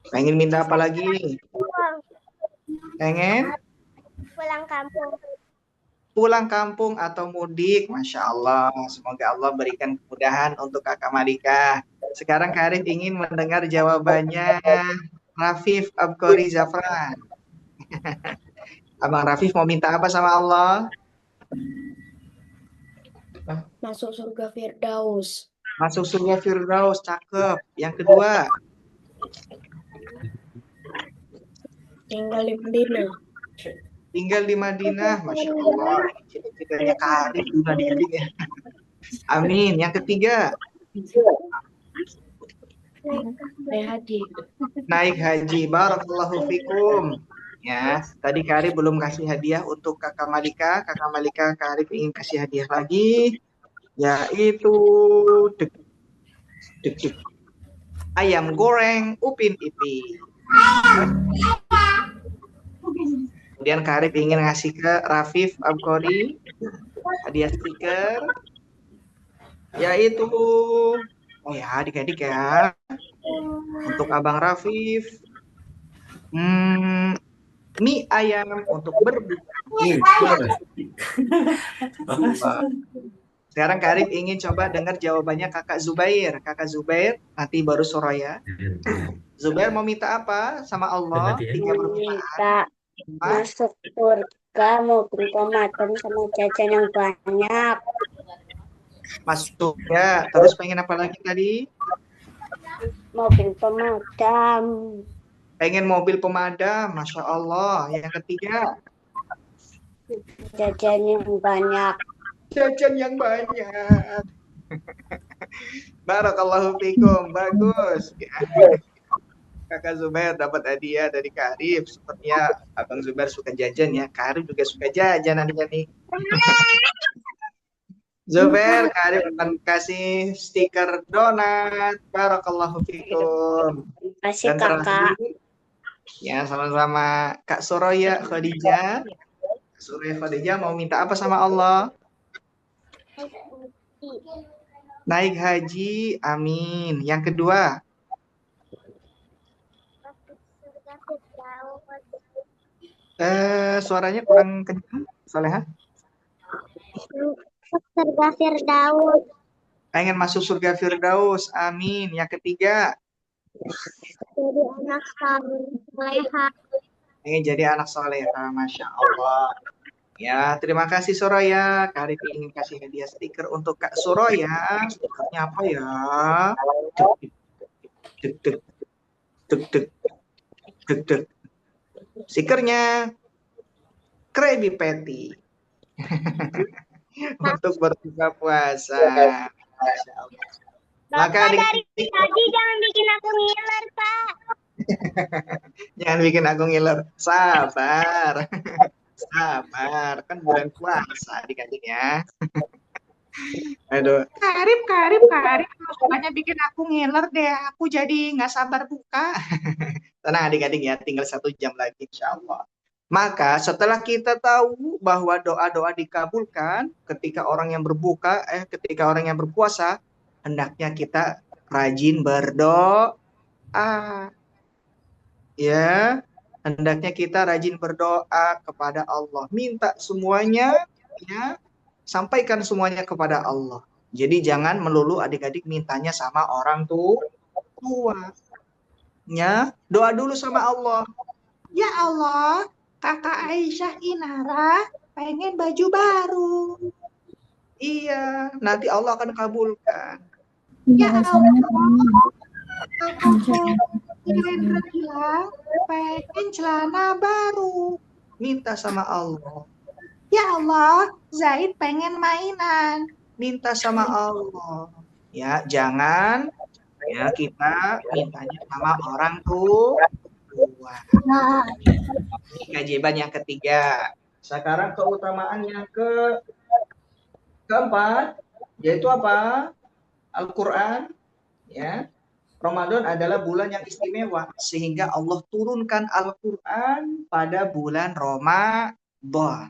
Pengen minta apa lagi? Pengen? Pulang kampung. Pulang kampung atau mudik. Masya Allah. Semoga Allah berikan kemudahan untuk Kakak Malika. Sekarang Kak Arif ingin mendengar jawabannya Rafif Abkori Zafran. Abang Rafif mau minta apa sama Allah? Masuk surga Firdaus. Masuk surga Firdaus, cakep. Yang kedua? Tinggal di Madinah. Tinggal di Madinah. Masya Allah. Cita-citanya Kak Arif juga adik-adik ya. Amin. Yang ketiga? Naik haji. Naik haji. Barakallahu fikum. Ya, tadi Kak Arif belum kasih hadiah untuk Kakak Malika. Kakak Malika, Kak Arif ingin kasih hadiah lagi. Yaitu ayam goreng Upin Ipin. Kemudian Kak Arif ingin ngasih ke Rafif Abkori hadiah stiker, yaitu, oh ya adik-adik ya, untuk Abang Rafif, mie ayam untuk berbuka. Sekarang Kak Arif ingin coba dengar jawabannya Kakak Zubair. Kakak Zubair, nanti baru Soraya. Zubair mau minta apa sama Allah? 3 permintaan. Minta Apa? masuk surga mobil pemadam sama jajan yang banyak. Masuk ya. Terus pengen apa lagi tadi? Mobil pemadam. Pengen mobil pemadam, Masya Allah. Yang ketiga, Jajan yang banyak. jajan yang banyak. Barakallahu fikum, bagus. Kakak Zubair dapat hadiah dari Kak Arif. Sepertinya Abang Zubair suka jajan ya. Kak Arif juga suka jajan nantinya nih. Zubair, Kak Arif akan kasih stiker donat. Barakallahu fikum. Kasih Dan kakak. terakhir, ya sama-sama Kak Soraya Khadijah. Soraya Khadijah mau minta apa sama Allah? Naik haji, amin. Yang kedua, suaranya kurang kencang, Soleha. Surga Firdaus. Pengen masuk surga Firdaus, amin. Yang ketiga, Jadi anak soleha. pengen jadi anak soleha, Masya Allah. Ya, terima kasih Soraya. Kak Arif ingin kasih hadiah stiker untuk Kak Soraya. Stikernya apa ya? Dek, dek, dek, dek, dek, dek. Stikernya Krabby Patty. Untuk berbuka puasa. Masya Allah. Maka Bapak dari tadi jangan bikin aku ngiler, Pak. jangan bikin aku ngiler. Sabar. Sabar. Kan bulan puasa adik-adik ya. Aduh. Kak Arif, kalau sukanya bikin aku ngiler deh. Aku jadi nggak sabar buka. Tenang adik-adik ya. Tinggal 1 jam lagi insya Allah. Maka setelah kita tahu bahwa doa-doa dikabulkan ketika orang yang ketika orang yang berpuasa, hendaknya kita rajin berdoa. Ya, hendaknya kita rajin berdoa kepada Allah. Minta semuanya, ya, sampaikan semuanya kepada Allah. Jadi jangan melulu adik-adik mintanya sama orang tua. Ya, doa dulu sama Allah. Ya Allah, kakak Aisyah Inara pengen baju baru. Iya, nanti Allah akan kabulkan. Ya Allah, kakakku Irendra bilang pengen celana baru. Minta sama Allah. Ya Allah, Zaid pengen mainan. Minta sama Allah. Ya, jangan ya kita mintanya sama orang tua. Kewajiban yang ketiga. Sekarang keutamaan yang keempat, yaitu apa? Al-Quran. Ya, Ramadan adalah bulan yang istimewa sehingga Allah turunkan Al-Quran pada bulan Ramadan.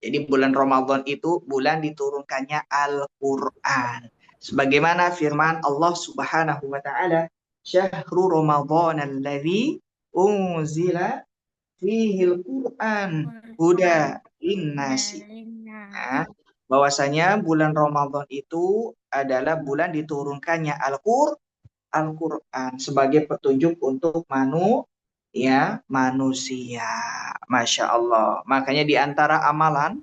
Jadi bulan Ramadan itu bulan diturunkannya Al-Quran. Sebagaimana firman Allah Subhanahu wa taala, "Syahrul Ramadan alladzi unzila fihil Qur'an huda linnasi." Nah, bahwasanya bulan Ramadan itu adalah bulan diturunkannya Al-Quran sebagai petunjuk untuk manusia. Masya Allah. Makanya di antara amalan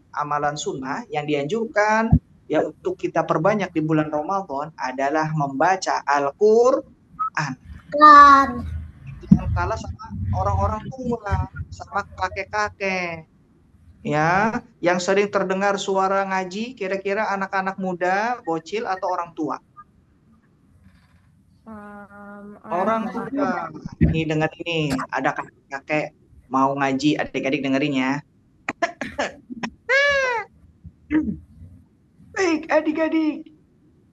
sunnah yang dianjurkan ya untuk kita perbanyak di bulan Ramadan adalah membaca Al-Quran. Jangan kalah sama orang-orang tua, sama kakek-kakek. Ya, yang sering terdengar suara ngaji, kira-kira anak-anak muda, bocil atau orang tua? Orang tua. Ini dengar ini, ada kakek-kakek mau ngaji, adik-adik dengerin ya. Baik, adik-adik,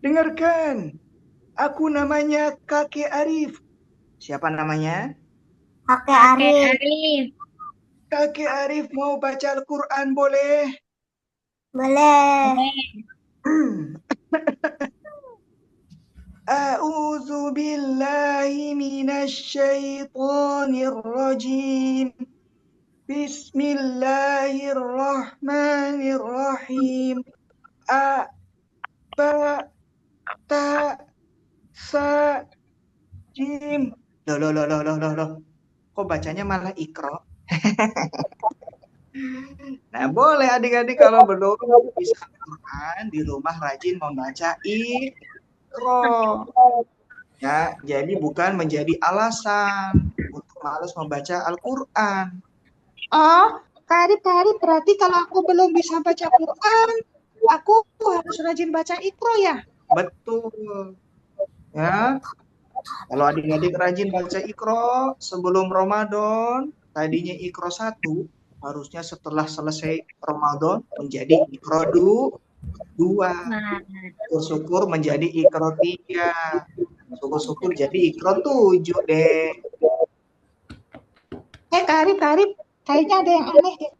dengarkan. Aku namanya Kakek Arif. Siapa namanya? Kakek Kakek Arif. Arif. Kakek Arif mau baca Al-Quran boleh? Boleh. A'udzu billahi minasyaitonir rajim. Bismillahirrahmanirrahim. A, ba, ta, sa, jim. Loh. Kok bacanya malah ikro? Nah, boleh adik-adik kalau belum bisa Al-Quran di rumah rajin membaca ikro. Ya, jadi bukan menjadi alasan untuk malas membaca Al-Quran. Oh, Kak Arif, berarti kalau aku belum bisa baca Quran, aku harus rajin baca Iqro ya? Betul. Ya, kalau adik-adik rajin baca ikro sebelum Ramadan, tadinya ikro 1, harusnya setelah selesai Ramadan menjadi ikro 2. Wah, Syukur-syukur menjadi ikro 3. Syukur-syukur jadi ikro 7 deh. Kak Arif, kayaknya ada yang aneh deh.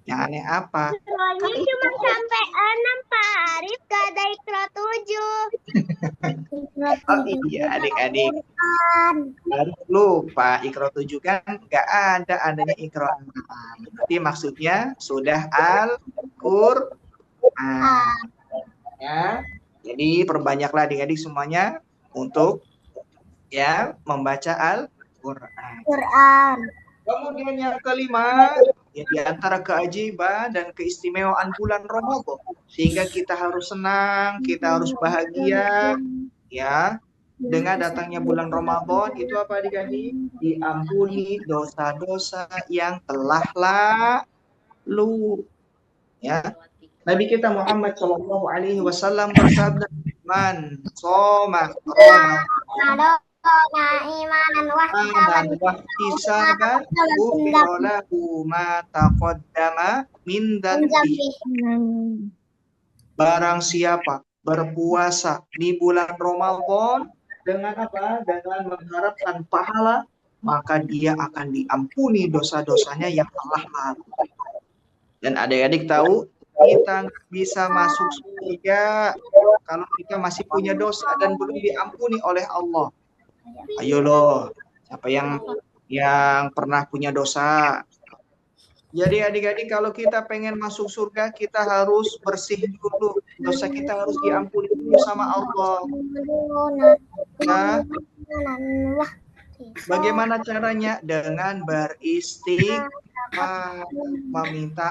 Yang aneh apa? Ikronya cuma sampai 6, Pak Arif. Gak ada ikro 7. Oh iya adik-adik, harus lupa ikro 7 kan nggak ada adanya ikro 6. Berarti maksudnya sudah Al-Qur'an. Ya. Jadi perbanyaklah adik-adik semuanya untuk ya membaca Al-Qur'an. Kemudian yang kelima, ya di antara keajaiban dan keistimewaan bulan Ramadan, sehingga kita harus senang, kita harus bahagia, ya. Dengan datangnya bulan Ramadan itu apa adik-adik? Diampuni dosa-dosa yang telah lalu. Ya. Nabi kita Muhammad Shallallahu Alaihi Wasallam bersabda, "Man soma Ramadan imanan dan wahtisaban ghufira lahu ma taqaddama min dzanbihi." Barang siapa berpuasa di bulan Ramadan dengan apa? Dengan mengharapkan pahala, maka dia akan diampuni dosa-dosanya yang telah lalu. Dan adik-adik tahu, kita nggak bisa masuk surga kalau kita masih punya dosa dan belum diampuni oleh Allah. Ayo loh, siapa yang pernah punya dosa? Jadi adik-adik kalau kita pengen masuk surga, kita harus bersih dulu. Dosa kita harus diampuni dulu sama Allah. Nah, bagaimana caranya? Dengan beristighfar, meminta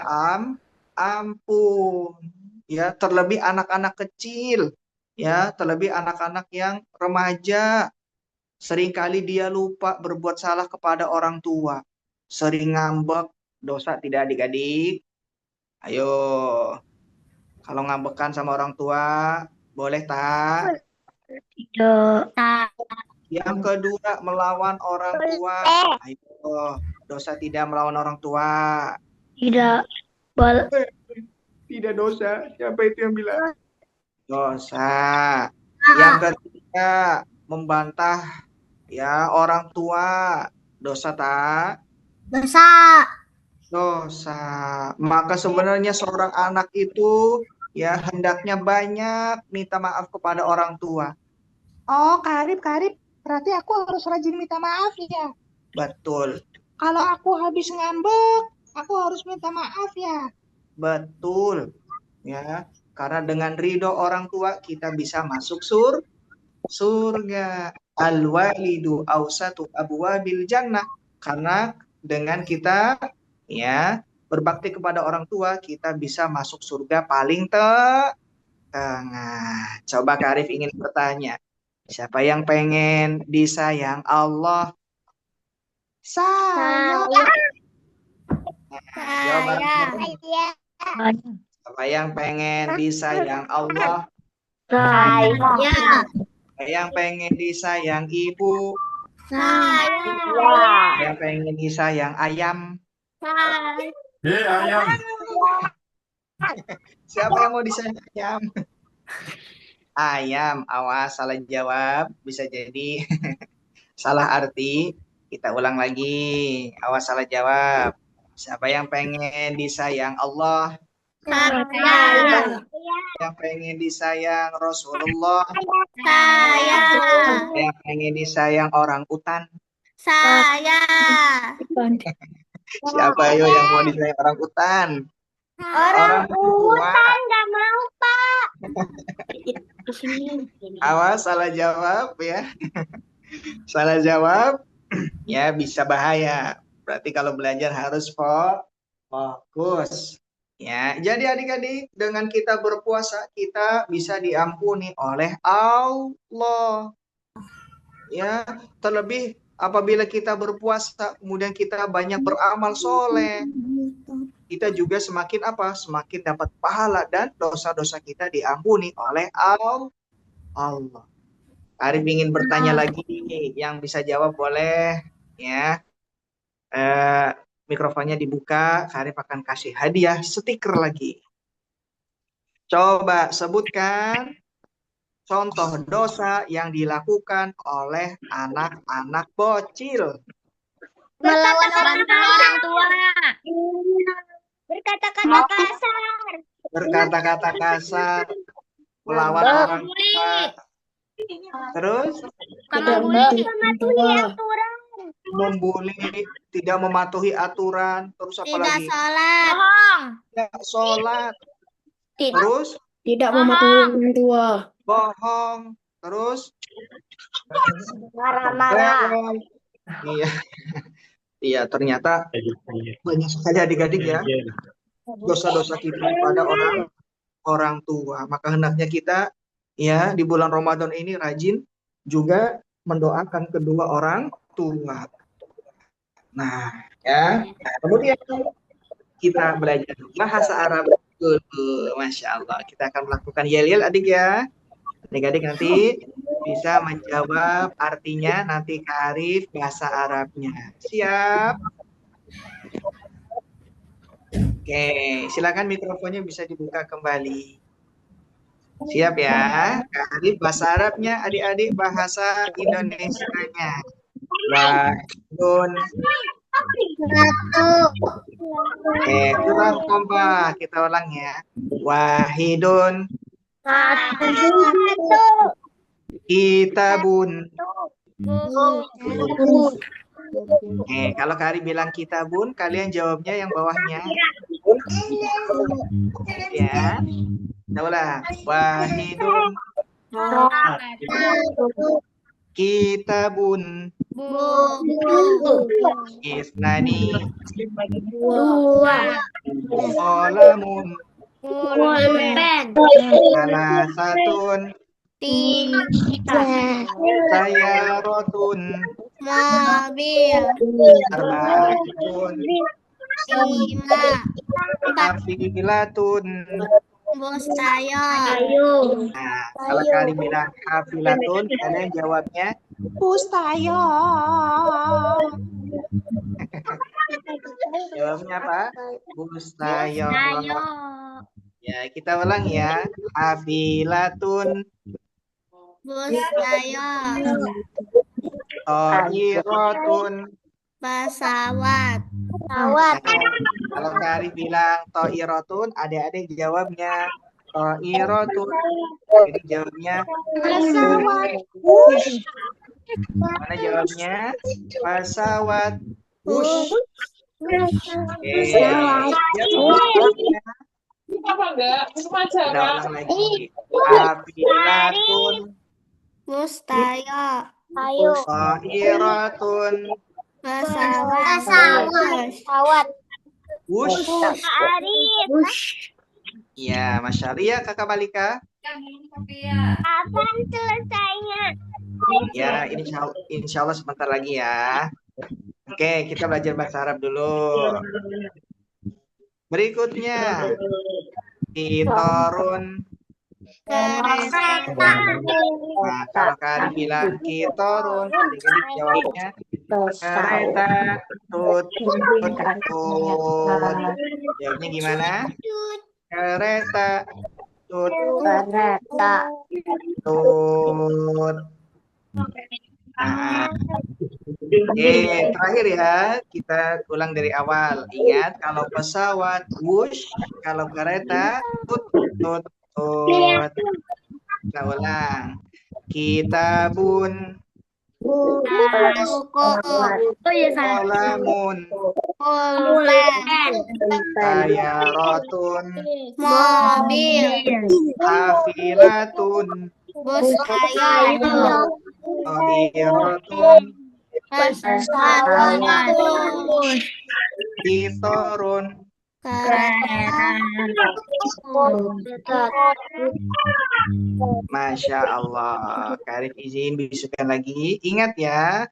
ampun. Ya, terlebih anak-anak kecil. Ya, terlebih anak-anak yang remaja. Seringkali dia lupa berbuat salah kepada orang tua. Sering ngambek. Dosa tidak adik-adik? Ayo. Kalau ngambekan sama orang tua, boleh tak? tidak. Yang kedua, melawan orang tua. Ayo. Dosa tidak melawan orang tua. Tidak. Boleh. Tidak dosa. Siapa itu yang bilang? Dosa. Yang ketiga, membantah ya orang tua. Dosa tak? Dosa. Maka sebenarnya seorang anak itu ya hendaknya banyak minta maaf kepada orang tua. Oh, Kak Arif, berarti aku harus rajin minta maaf ya? Betul. Kalau aku habis ngambek, aku harus minta maaf ya? Betul. Ya, karena dengan ridho orang tua kita bisa masuk surga. Al-walidu awsatu abwabil jannah. Karena dengan kita ya berbakti kepada orang tua, kita bisa masuk surga paling tengah. Coba Kak Arif ingin bertanya, siapa yang pengen disayang Allah? Saya. Siapa yang pengen disayang Allah? Siapa yang pengen disayang ibu? Siapa yang pengen disayang ayam? Ayam. Siapa yang mau disayang ayam? ayam. Awas salah jawab, bisa jadi salah arti. Kita ulang lagi. Awas salah jawab. Siapa yang pengen disayang Allah? Saya. Yang pengen disayang Rasulullah? Saya. Yang pengen disayang orang utan? Saya. Siapa ayo yang mau disayang orang utan? Orang tua. Nggak mau, Pak. Di sini. Awas salah jawab ya. Salah jawab ya bisa bahaya. Berarti kalau belajar harus fokus. Ya, jadi adik-adik dengan kita berpuasa kita bisa diampuni oleh Allah. Ya, terlebih apabila kita berpuasa kemudian kita banyak beramal soleh, kita juga semakin apa? Semakin dapat pahala dan dosa-dosa kita diampuni oleh Allah. Arif ingin bertanya lagi, yang bisa jawab boleh ya. Mikrofonnya dibuka, Arif akan kasih hadiah stiker lagi. Coba sebutkan contoh dosa yang dilakukan oleh anak-anak bocil. Melawan orang tua. Berkata-kata kasar. Berkata-kata kasar, melawan orang tua. Terus Membuli. membuli, tidak mematuhi aturan, terus apa Tidak lagi? sholat. Bohong. Tidak sholat, Tidak. terus Tidak mematuhi orang tua. bohong, terus Marah-marah. rewel. Iya, iya ternyata banyak sekali adik-adik ya dosa-dosa kita pada orang tua. Maka hendaknya kita ya di bulan Ramadan ini rajin juga mendoakan kedua orang tua. Nah, ya. Kemudian kita belajar bahasa Arab dulu. Masya Allah. Kita akan melakukan yel-yel adik ya. Adik-adik nanti bisa menjawab artinya nanti Kak Arif bahasa Arabnya. Siap? Oke, silakan mikrofonnya bisa dibuka kembali. Siap ya? Kak Arif bahasa Arabnya, adik-adik bahasa Indonesianya. Wahidun. Kurang kompak. Kita ulang ya. Wahidun. Kitabun. Kalau Kak Arif bilang kitabun, kalian jawabnya yang bawahnya. Ya. Kita ulang. Wahidun. Kitabun. Isnani. Qalamun. Salasatun. Sayaratun. Arba'atun. Hafilatun. Nah, kalau kalian bilang hafilatun, kalian jawabnya Bustayo. Jawabnya apa? Bustayo. Ya, kita ulang ya. Hafilatun. Toirotun. Pesawat. Kalau Kari bilang toirotun, adik-adik jawabnya toirotun. Jadi jawabnya pesawat. Mana jawabnya? Pesawat. Wush. Kita ulang lagi. Hafilatun. Mustayo. Toiratun. Pesawat. Wush. Ya, Masya Allah. Ya, Kakak Balika. Kapan selesainya? Ya, insya Allah sebentar lagi ya. Oke, kita belajar bahasa Arab dulu. Berikutnya, kitorun. Nah, kalau kalian bilang kitorun, adik-adik jawabnya kereta tut. Jawabnya gimana? Kereta tut. tut. Nah, terakhir ya, kita ulang dari awal. Ingat, kalau pesawat wush, kalau kereta tut tut tut. Kita ulang. Kitabun, Buku. Oh iya salah. kolamun, Pulpen. sayaratun, Mobil. hafilatun, Bus ayo. toiratun, Pesawat. kitorun. Kereta. Masya Allah. Karif izin bisukan lagi. Ingat ya,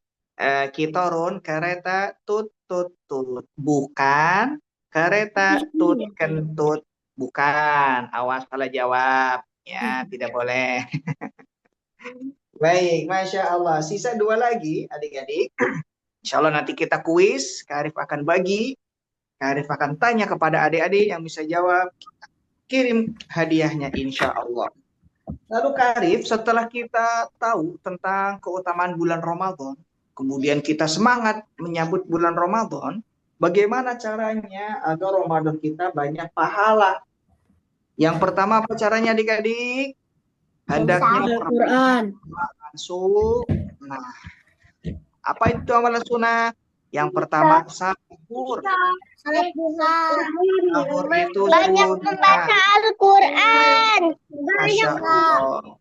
kitorun kereta tut tut tut. Bukan kereta tut kentut. Bukan. Awas salah jawab. Ya, tidak boleh. Baik, Masya Allah. Sisa 2 lagi, adik-adik. Insya Allah nanti kita kuis. Karif akan bagi. Karif akan tanya kepada adik-adik yang bisa jawab. Kirim hadiahnya insya Allah. Lalu Karif, setelah kita tahu tentang keutamaan bulan Ramadan, kemudian kita semangat menyambut bulan Ramadan, bagaimana caranya agar Ramadan kita banyak pahala? Yang pertama apa caranya adik-adik? Hendaknya Al-Quran. masuk. Nah, apa itu amalan sunnah? Yang pertama sahur. Sahur itu Banyak sunnah. membaca Al-Quran. Masya Allah.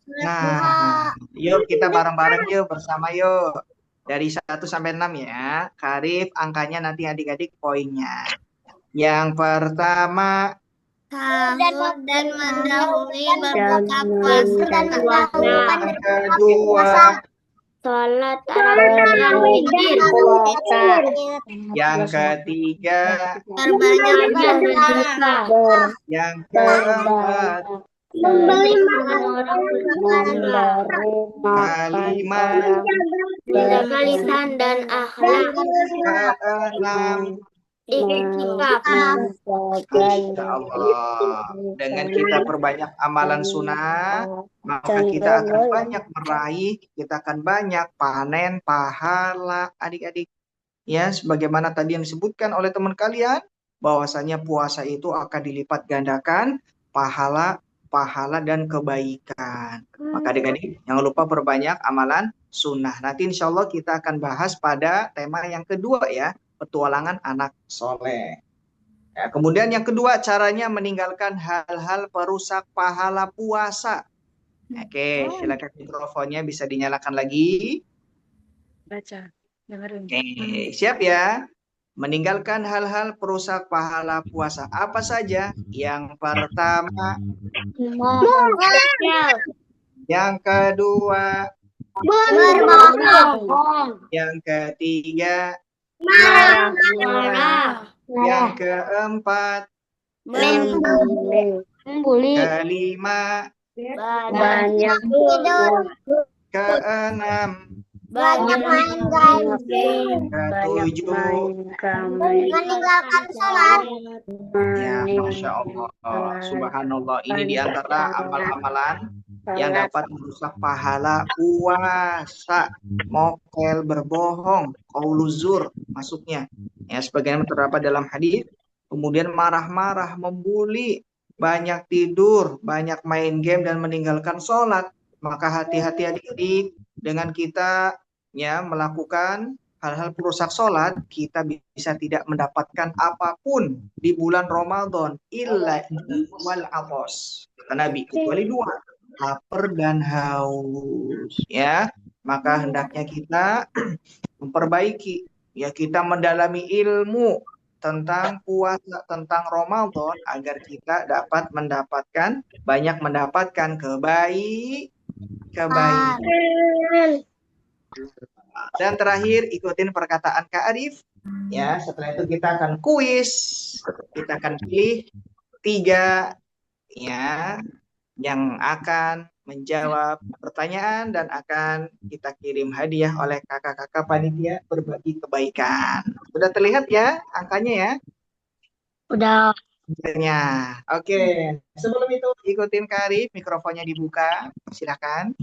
Nah, yuk kita bareng-bareng yuk bersama yuk. Dari 1 sampai 6 ya. Karif angkanya nanti adik-adik poinnya. Yang pertama, Sahur dan mendahului berbuka puasa. yang kedua, Sholat yang ketiga, Perbanyak berdoa. yang keempat, memberi kalimat, menjaga lisan dan akhlak, keenam. iktikaf, Masya Allah. Dengan kita perbanyak amalan sunnah, maka kita akan banyak meraih, kita akan banyak panen pahala adik-adik. Ya, sebagaimana tadi yang disebutkan oleh teman kalian, bahwasanya puasa itu akan dilipat gandakan pahala, pahala dan kebaikan. Maka adik-adik jangan lupa perbanyak amalan sunnah. Nanti insya Allah kita akan bahas pada tema yang kedua ya, petualangan anak soleh. Ya, kemudian yang kedua, caranya meninggalkan hal-hal perusak pahala puasa. Oke, silakan mikrofonnya bisa dinyalakan lagi. Baca. Dengerin. Oke, siap ya? Meninggalkan hal-hal perusak pahala puasa. Apa saja? Yang pertama, yang kedua, berbohong, yang ketiga, marah, yang keempat, membuli, kelima, banyak tidur, keenam, banyak main game, ketujuh. meninggalkan sholat, Ya, Masya Allah, Subhanallah. Ini diantara amal-amalan yang dapat merusak pahala puasa. Mokel, berbohong, qauluzur masuknya. Ya, sebagaimana terdapat dalam hadis. Kemudian marah-marah, membuli, banyak tidur, banyak main game dan meninggalkan sholat. Maka hati-hati adik-adik dengan kita ya melakukan hal-hal perusak sholat, kita bisa tidak mendapatkan apapun di bulan Ramadan illa wal atos. Kata Nabi, kecuali 2, lapar dan haus. Ya, maka hendaknya kita memperbaiki, ya kita mendalami ilmu tentang puasa, tentang Ramadan agar kita dapat mendapatkan kebaikan. Dan terakhir ikutin perkataan Kak Arif. Ya, setelah itu kita akan kuis. Kita akan pilih 3 ya yang akan menjawab pertanyaan dan akan kita kirim hadiah oleh kakak-kakak panitia berbagi kebaikan. Sudah terlihat ya angkanya ya? udah Akhirnya. Oke, sebelum itu ikutin Kak Arif, mikrofonnya dibuka. Silakan.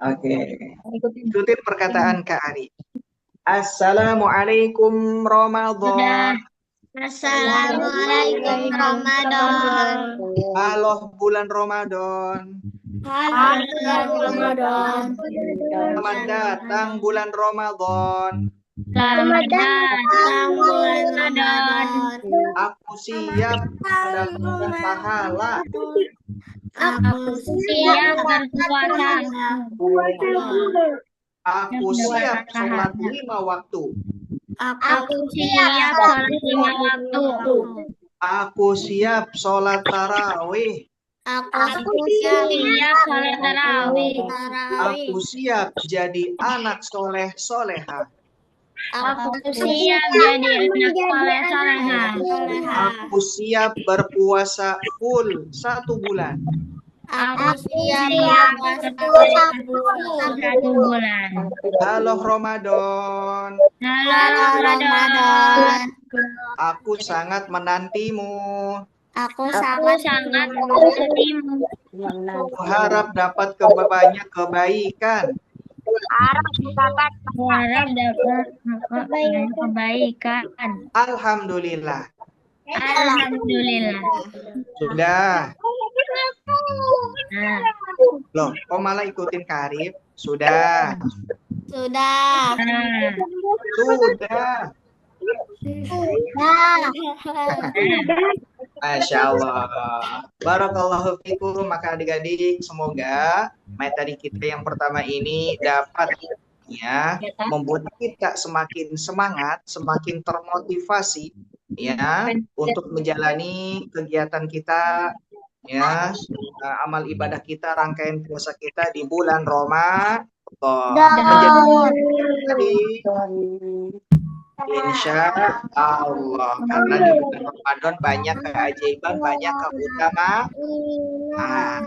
Oke, ikutin perkataan Kak Arif. Assalamualaikum Sudah. Ramadan. Assalamualaikum Ramadan. Halo bulan Ramadan. Halo Ramadan. Selamat datang bulan Ramadan. Selamat datang bulan Ramadan. Aku siap mendapatkan pahala. Aku siap berpuasa. Aku siap sholat 5 waktu. Aku siap sholat 5 waktu. Aku siap sholat tarawih. Aku siap sholat tarawih. Aku siap jadi anak soleh soleha. Aku siap jadi anak soleh soleha. Aku siap berpuasa full 1 bulan. Aku siap berpuasa 1 bulan. Halo Ramadan. Halo Ramadan. Aku sangat menantimu. Aku sangat menantimu. Aku harap dapat banyak kebaikan. Harap dapat banyak kebaikan. Alhamdulillah. Alhamdulillah. Sudah. Nah, Loh, kok malah ikutin Kak Arif? Sudah. nah. Sudah. Masya Allah. Barakallahu fikum. Maka adik-adik, semoga materi kita yang pertama ini dapat ya membuat kita semakin semangat, semakin termotivasi ya untuk menjalani kegiatan kita ya, amal ibadah kita, rangkaian puasa kita di bulan Ramadan. Menjadi insya Allah, karena di bulan Ramadan banyak keajaiban, banyak keutamaan. Nah,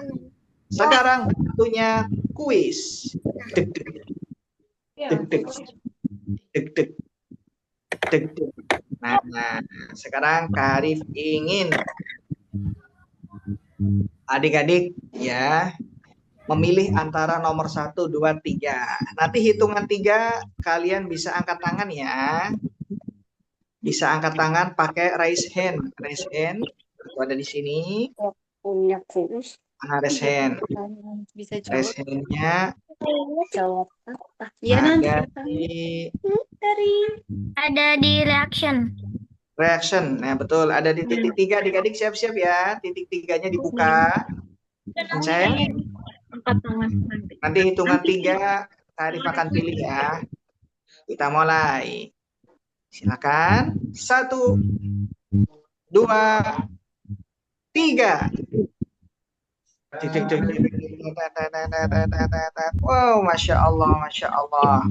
sekarang waktunya kuis. Deg deg deg deg deg deg deg deg. Nah, sekarang Kak Arif ingin adik-adik ya memilih antara nomor 1, 2, 3. Nanti hitungan 3 kalian bisa angkat tangan ya. Bisa angkat tangan pakai raise hand. Raise hand itu ada di sini. Punya kuis. Raise hand. Bisa Raise jawab. hand-nya Jawab apa? Ya nanti. ada di Ada di reaction. reaction. Nah, betul. Ada di titik 3. Adik-adik siap-siap ya. Titik 3-nya dibuka. Cek. Angkat tangan nanti. Nanti hitungan 3 Arif akan pilih ya. Kita mulai. Silakan. 1, 2, 3. Wow, masya Allah, masya Allah,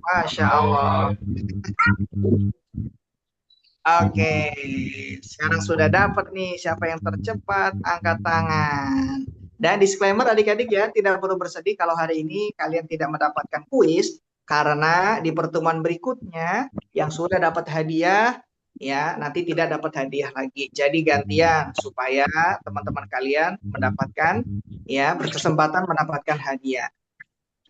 masya Allah. Oke, sekarang sudah dapat nih siapa yang tercepat angkat tangan. Dan disclaimer adik-adik ya, tidak perlu bersedih kalau hari ini kalian tidak mendapatkan kuis, karena di pertemuan berikutnya yang sudah dapat hadiah ya nanti tidak dapat hadiah lagi. Jadi gantian supaya teman-teman kalian mendapatkan ya berkesempatan mendapatkan hadiah.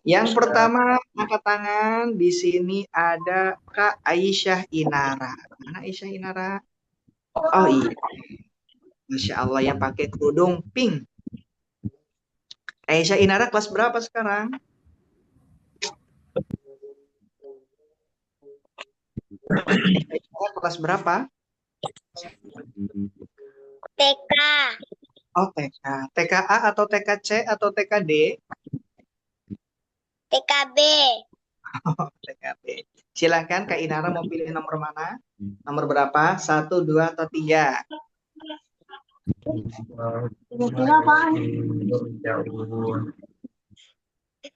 Yang pertama angkat tangan di sini ada Kak Aisyah Inara. Mana Aisyah Inara? Oh iya. Masya Allah yang pakai kerudung pink. Aisyah Inara kelas berapa sekarang? Kelas berapa? TK. Oh TK. TKA atau TKC atau TKD? TKB. Oh, TKB. Silakan Kak Inara mau pilih nomor mana? Nomor berapa? 1, 2, atau 3?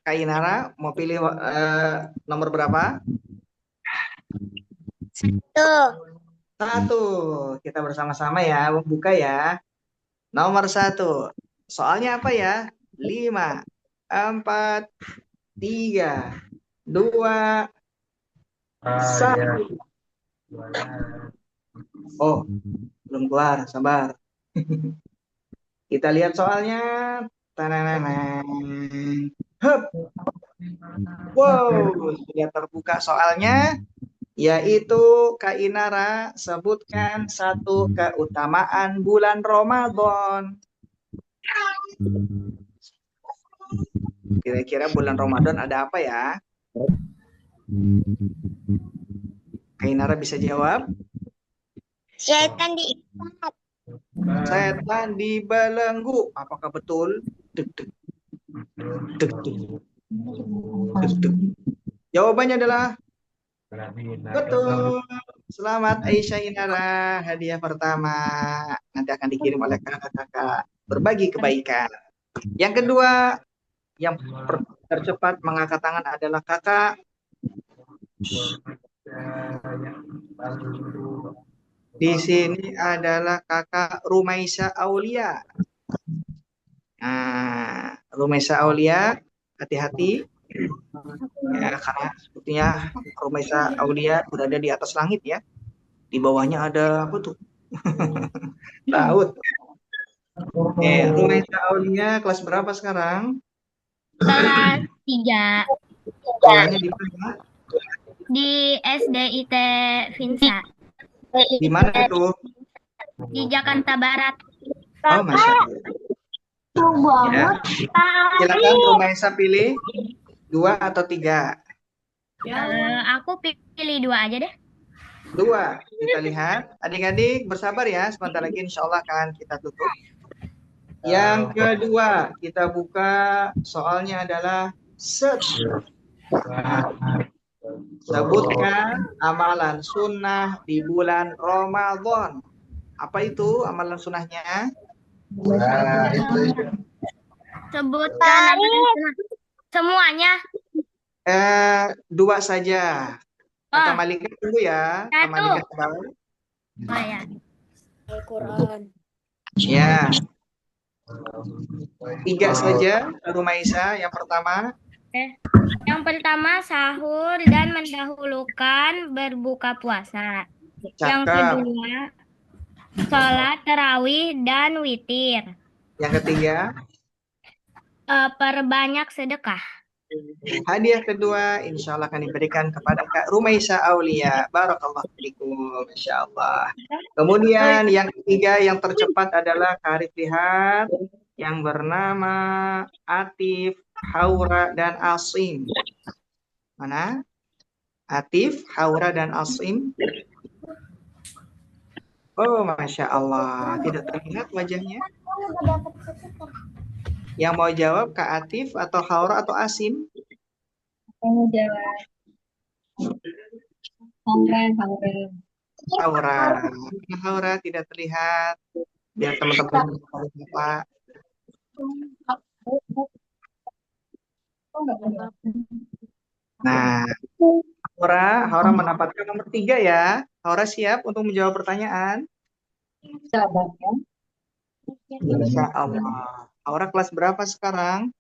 Kak Inara mau pilih nomor berapa? Tuh. 1. Kita bersama-sama ya, buka ya. Nomor 1. Soalnya apa ya? 5, 4, 3, 2, 1. Oh, Belum keluar, sabar. Kita lihat soalnya. Tananana. Hup. Wow, sudah terbuka soalnya, yaitu Kak Inara sebutkan satu keutamaan bulan Ramadan. Kira-kira bulan Ramadan ada apa ya? Kak Inara bisa jawab? Setan diikat. Setan dibelenggu. Apakah betul? Deg, deg, deg, deg, deg, deg. Jawabannya adalah betul. Selamat Aisyah Inara, hadiah pertama. Nanti akan dikirim oleh kakak-kakak. Berbagi kebaikan. Yang kedua, yang tercepat mengangkat tangan adalah kakak. Di sini adalah kakak Rumaisa Aulia. Nah, Rumaisa Aulia, hati-hati. Ya, karena sepertinya Rumaisa Aulia berada di atas langit ya. Di bawahnya ada apa tuh? Laut. Rumaisa Aulia kelas berapa sekarang? Kelas 3 Sekolahnya di mana? di SDIT Vinsa Di mana itu? di Jakarta Barat. Oh, Masya Allah. Ya. Silakan Rumaisa pilih 2 atau 3. Aku pilih 2 aja deh. 2. Kita lihat. Adik-adik bersabar ya. Sebentar lagi insya Allah akan kita tutup. Yang kedua, kita buka soalnya adalah sebutkan amalan sunnah di bulan Ramadan. Apa itu amalan sunnahnya? Sebutkan amalan semuanya. 2 saja. Kata Oh, Malika dulu ya. Kak 1. Malika tahu. Oh ya. Al-Quran. Ya. 3 saja. Rumaisa yang pertama. Yang pertama sahur dan mendahulukan berbuka puasa. Yang Cakep. kedua sholat tarawih dan witir. Yang ketiga. Perbanyak sedekah. Hadiah kedua insya Allah akan diberikan kepada Kak Rumaisa Aulia. Barakallahu fiikum. Masya Allah. Kemudian yang ketiga yang tercepat adalah Kak Arif lihat yang bernama Atif, Haura, dan Asim. Mana? Atif, Haura, dan Asim. Oh, Masya Allah. Tidak terlihat wajahnya. Yang mau jawab Kak Atif atau Haura atau Asim? Mau jawab. Haura. Haura. Haura tidak terlihat. Biar teman-teman Pak. Nah, Haura mendapatkan nomor 3 ya. Haura siap untuk menjawab pertanyaan? Sabar ya. Insya Allah. Haura kelas berapa sekarang?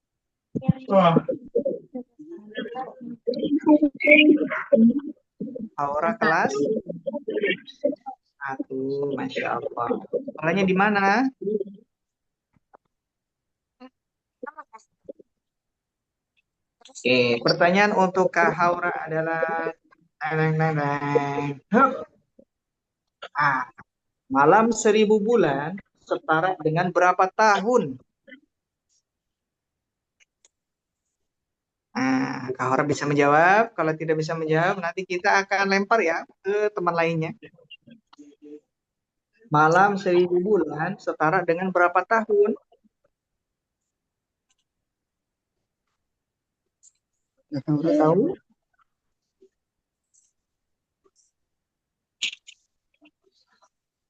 Haura kelas 1. Masya Allah. Sekolahnya di mana? Oke, pertanyaan untuk Kak Haura adalah malam 1000 bulan setara dengan berapa tahun? Kak Haura bisa menjawab. Kalau tidak bisa menjawab, nanti kita akan lempar ya ke teman lainnya. Malam 1000 bulan setara dengan berapa tahun? Kak Haura tahu?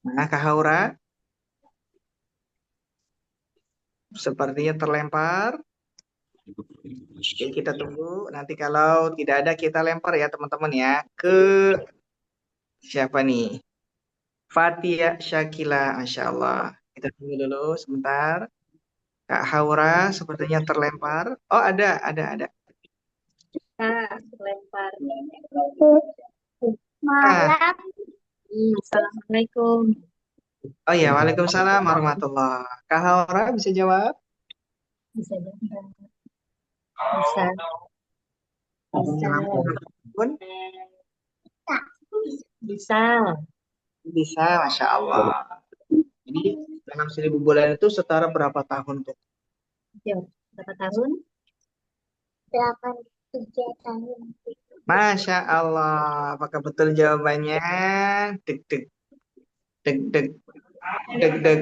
Nah, Kak Haura sepertinya terlempar. Oke, kita tunggu. Nanti kalau tidak ada kita lempar ya teman-teman ya ke siapa nih? Fatia Syakila, Masya Allah. Kita tunggu dulu sebentar. Kak Haura sepertinya terlempar. Oh, ada. Lempar. Nah, Assalamualaikum. Oh iya, Waalaikumsalam warahmatullah. Kak Haura bisa jawab? Bisa jawab. Bisa. Bisa. Pun Bisa. bisa, Masya Allah. Jadi dalam 1000 bulan itu setara berapa tahun tuh? Jawab. Berapa tahun? 83 tahun. Masya Allah. Apakah betul jawabannya? Deg deg deg deg deg deg.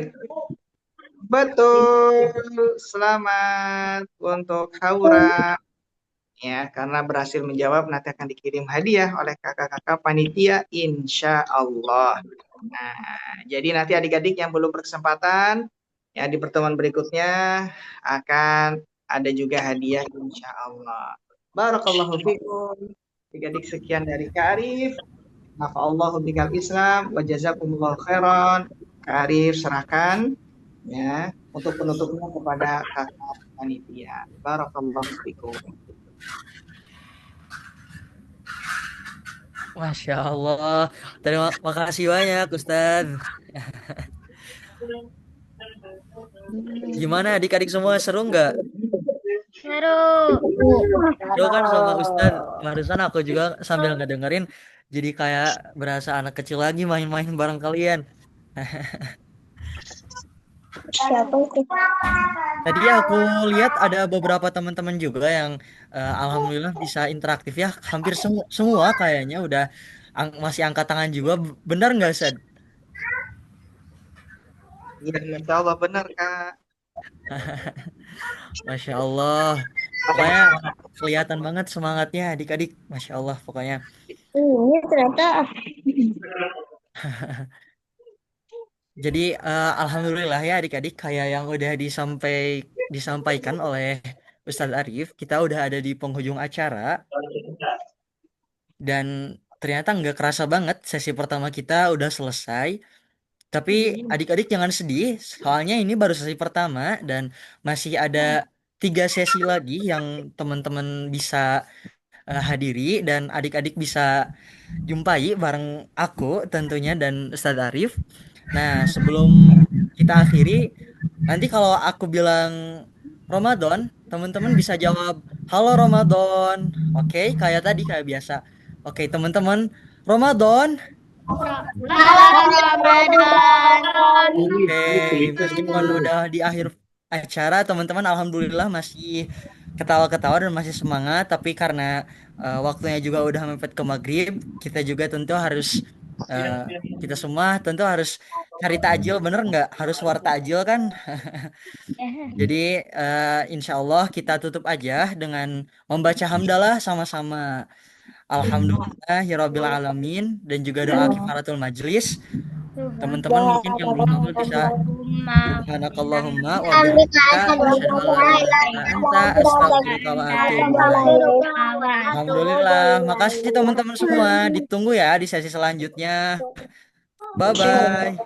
Betul. Selamat untuk Haura. Ya, karena berhasil menjawab nanti akan dikirim hadiah oleh kakak-kakak panitia insya Allah. Nah, jadi nanti adik-adik yang belum berkesempatan ya di pertemuan berikutnya akan ada juga hadiah insya Allah. Barakallahu fikum. Adik-adik sekian dari Kak Arif. Nafa'allahu bikal Islam wa jazakumullahu khairan. Kak Arif serahkan ya untuk penutupnya kepada kakak panitia. Barakallahu fikum. Masya Allah. Terima kasih banyak, Ustadz. Gimana adik-adik semua, seru nggak? Seru. Seru kan sama Ustadz. Barusan aku juga sambil ngedengerin, jadi kayak berasa anak kecil lagi main-main bareng kalian. Siapa itu? Tadi aku lihat ada beberapa teman-teman juga yang alhamdulillah bisa interaktif ya. Hampir semua kayaknya udah masih angkat tangan juga. Benar nggak, Ustadz? Iya, Masya Allah benar Kak. Masya Allah. Pokoknya kelihatan banget semangatnya adik-adik. Masya Allah pokoknya. Ini ternyata Jadi alhamdulillah ya adik-adik kayak yang udah disampaikan oleh Ustadz Arif, kita udah ada di penghujung acara dan ternyata nggak kerasa banget sesi pertama kita udah selesai. Tapi adik-adik jangan sedih, soalnya ini baru sesi pertama dan masih ada 3 sesi lagi yang teman-teman bisa hadiri dan adik-adik bisa jumpai bareng aku tentunya dan Ustadz Arif. Nah, sebelum kita akhiri, nanti kalau aku bilang Ramadan, teman-teman bisa jawab, "Halo Ramadan." Oke, kayak tadi kayak biasa. Oke, teman-teman, Ramadan. Ramadan. Oke, meskipun udah di akhir acara, teman-teman alhamdulillah masih ketawa-ketawa dan masih semangat, tapi karena waktunya juga udah mepet ke maghrib, kita juga tentu harus eh, kita semua tentu harus cari takjil, bener nggak? Harus war takjil kan? Jadi insya Allah kita tutup aja dengan membaca hamdalah sama-sama. Alhamdulillahirabbil alamin dan juga doa kifaratul majlis. Teman-teman mungkin yang belum hafal bisa Subhanakallahumma wa bihamdika asyhadu an la ilaha illa anta astaghfiruka wa atubu ilaik. Alhamdulillah. Makasih teman-teman semua. Ditunggu ya di sesi selanjutnya. Bye bye.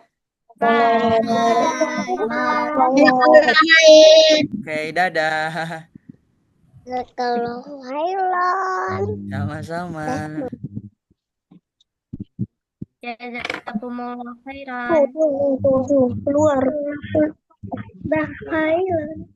Oke, dadah. kalau Highland. Sama-sama. Jazakumullah khairan. Tuh, keluar. Dah Highland.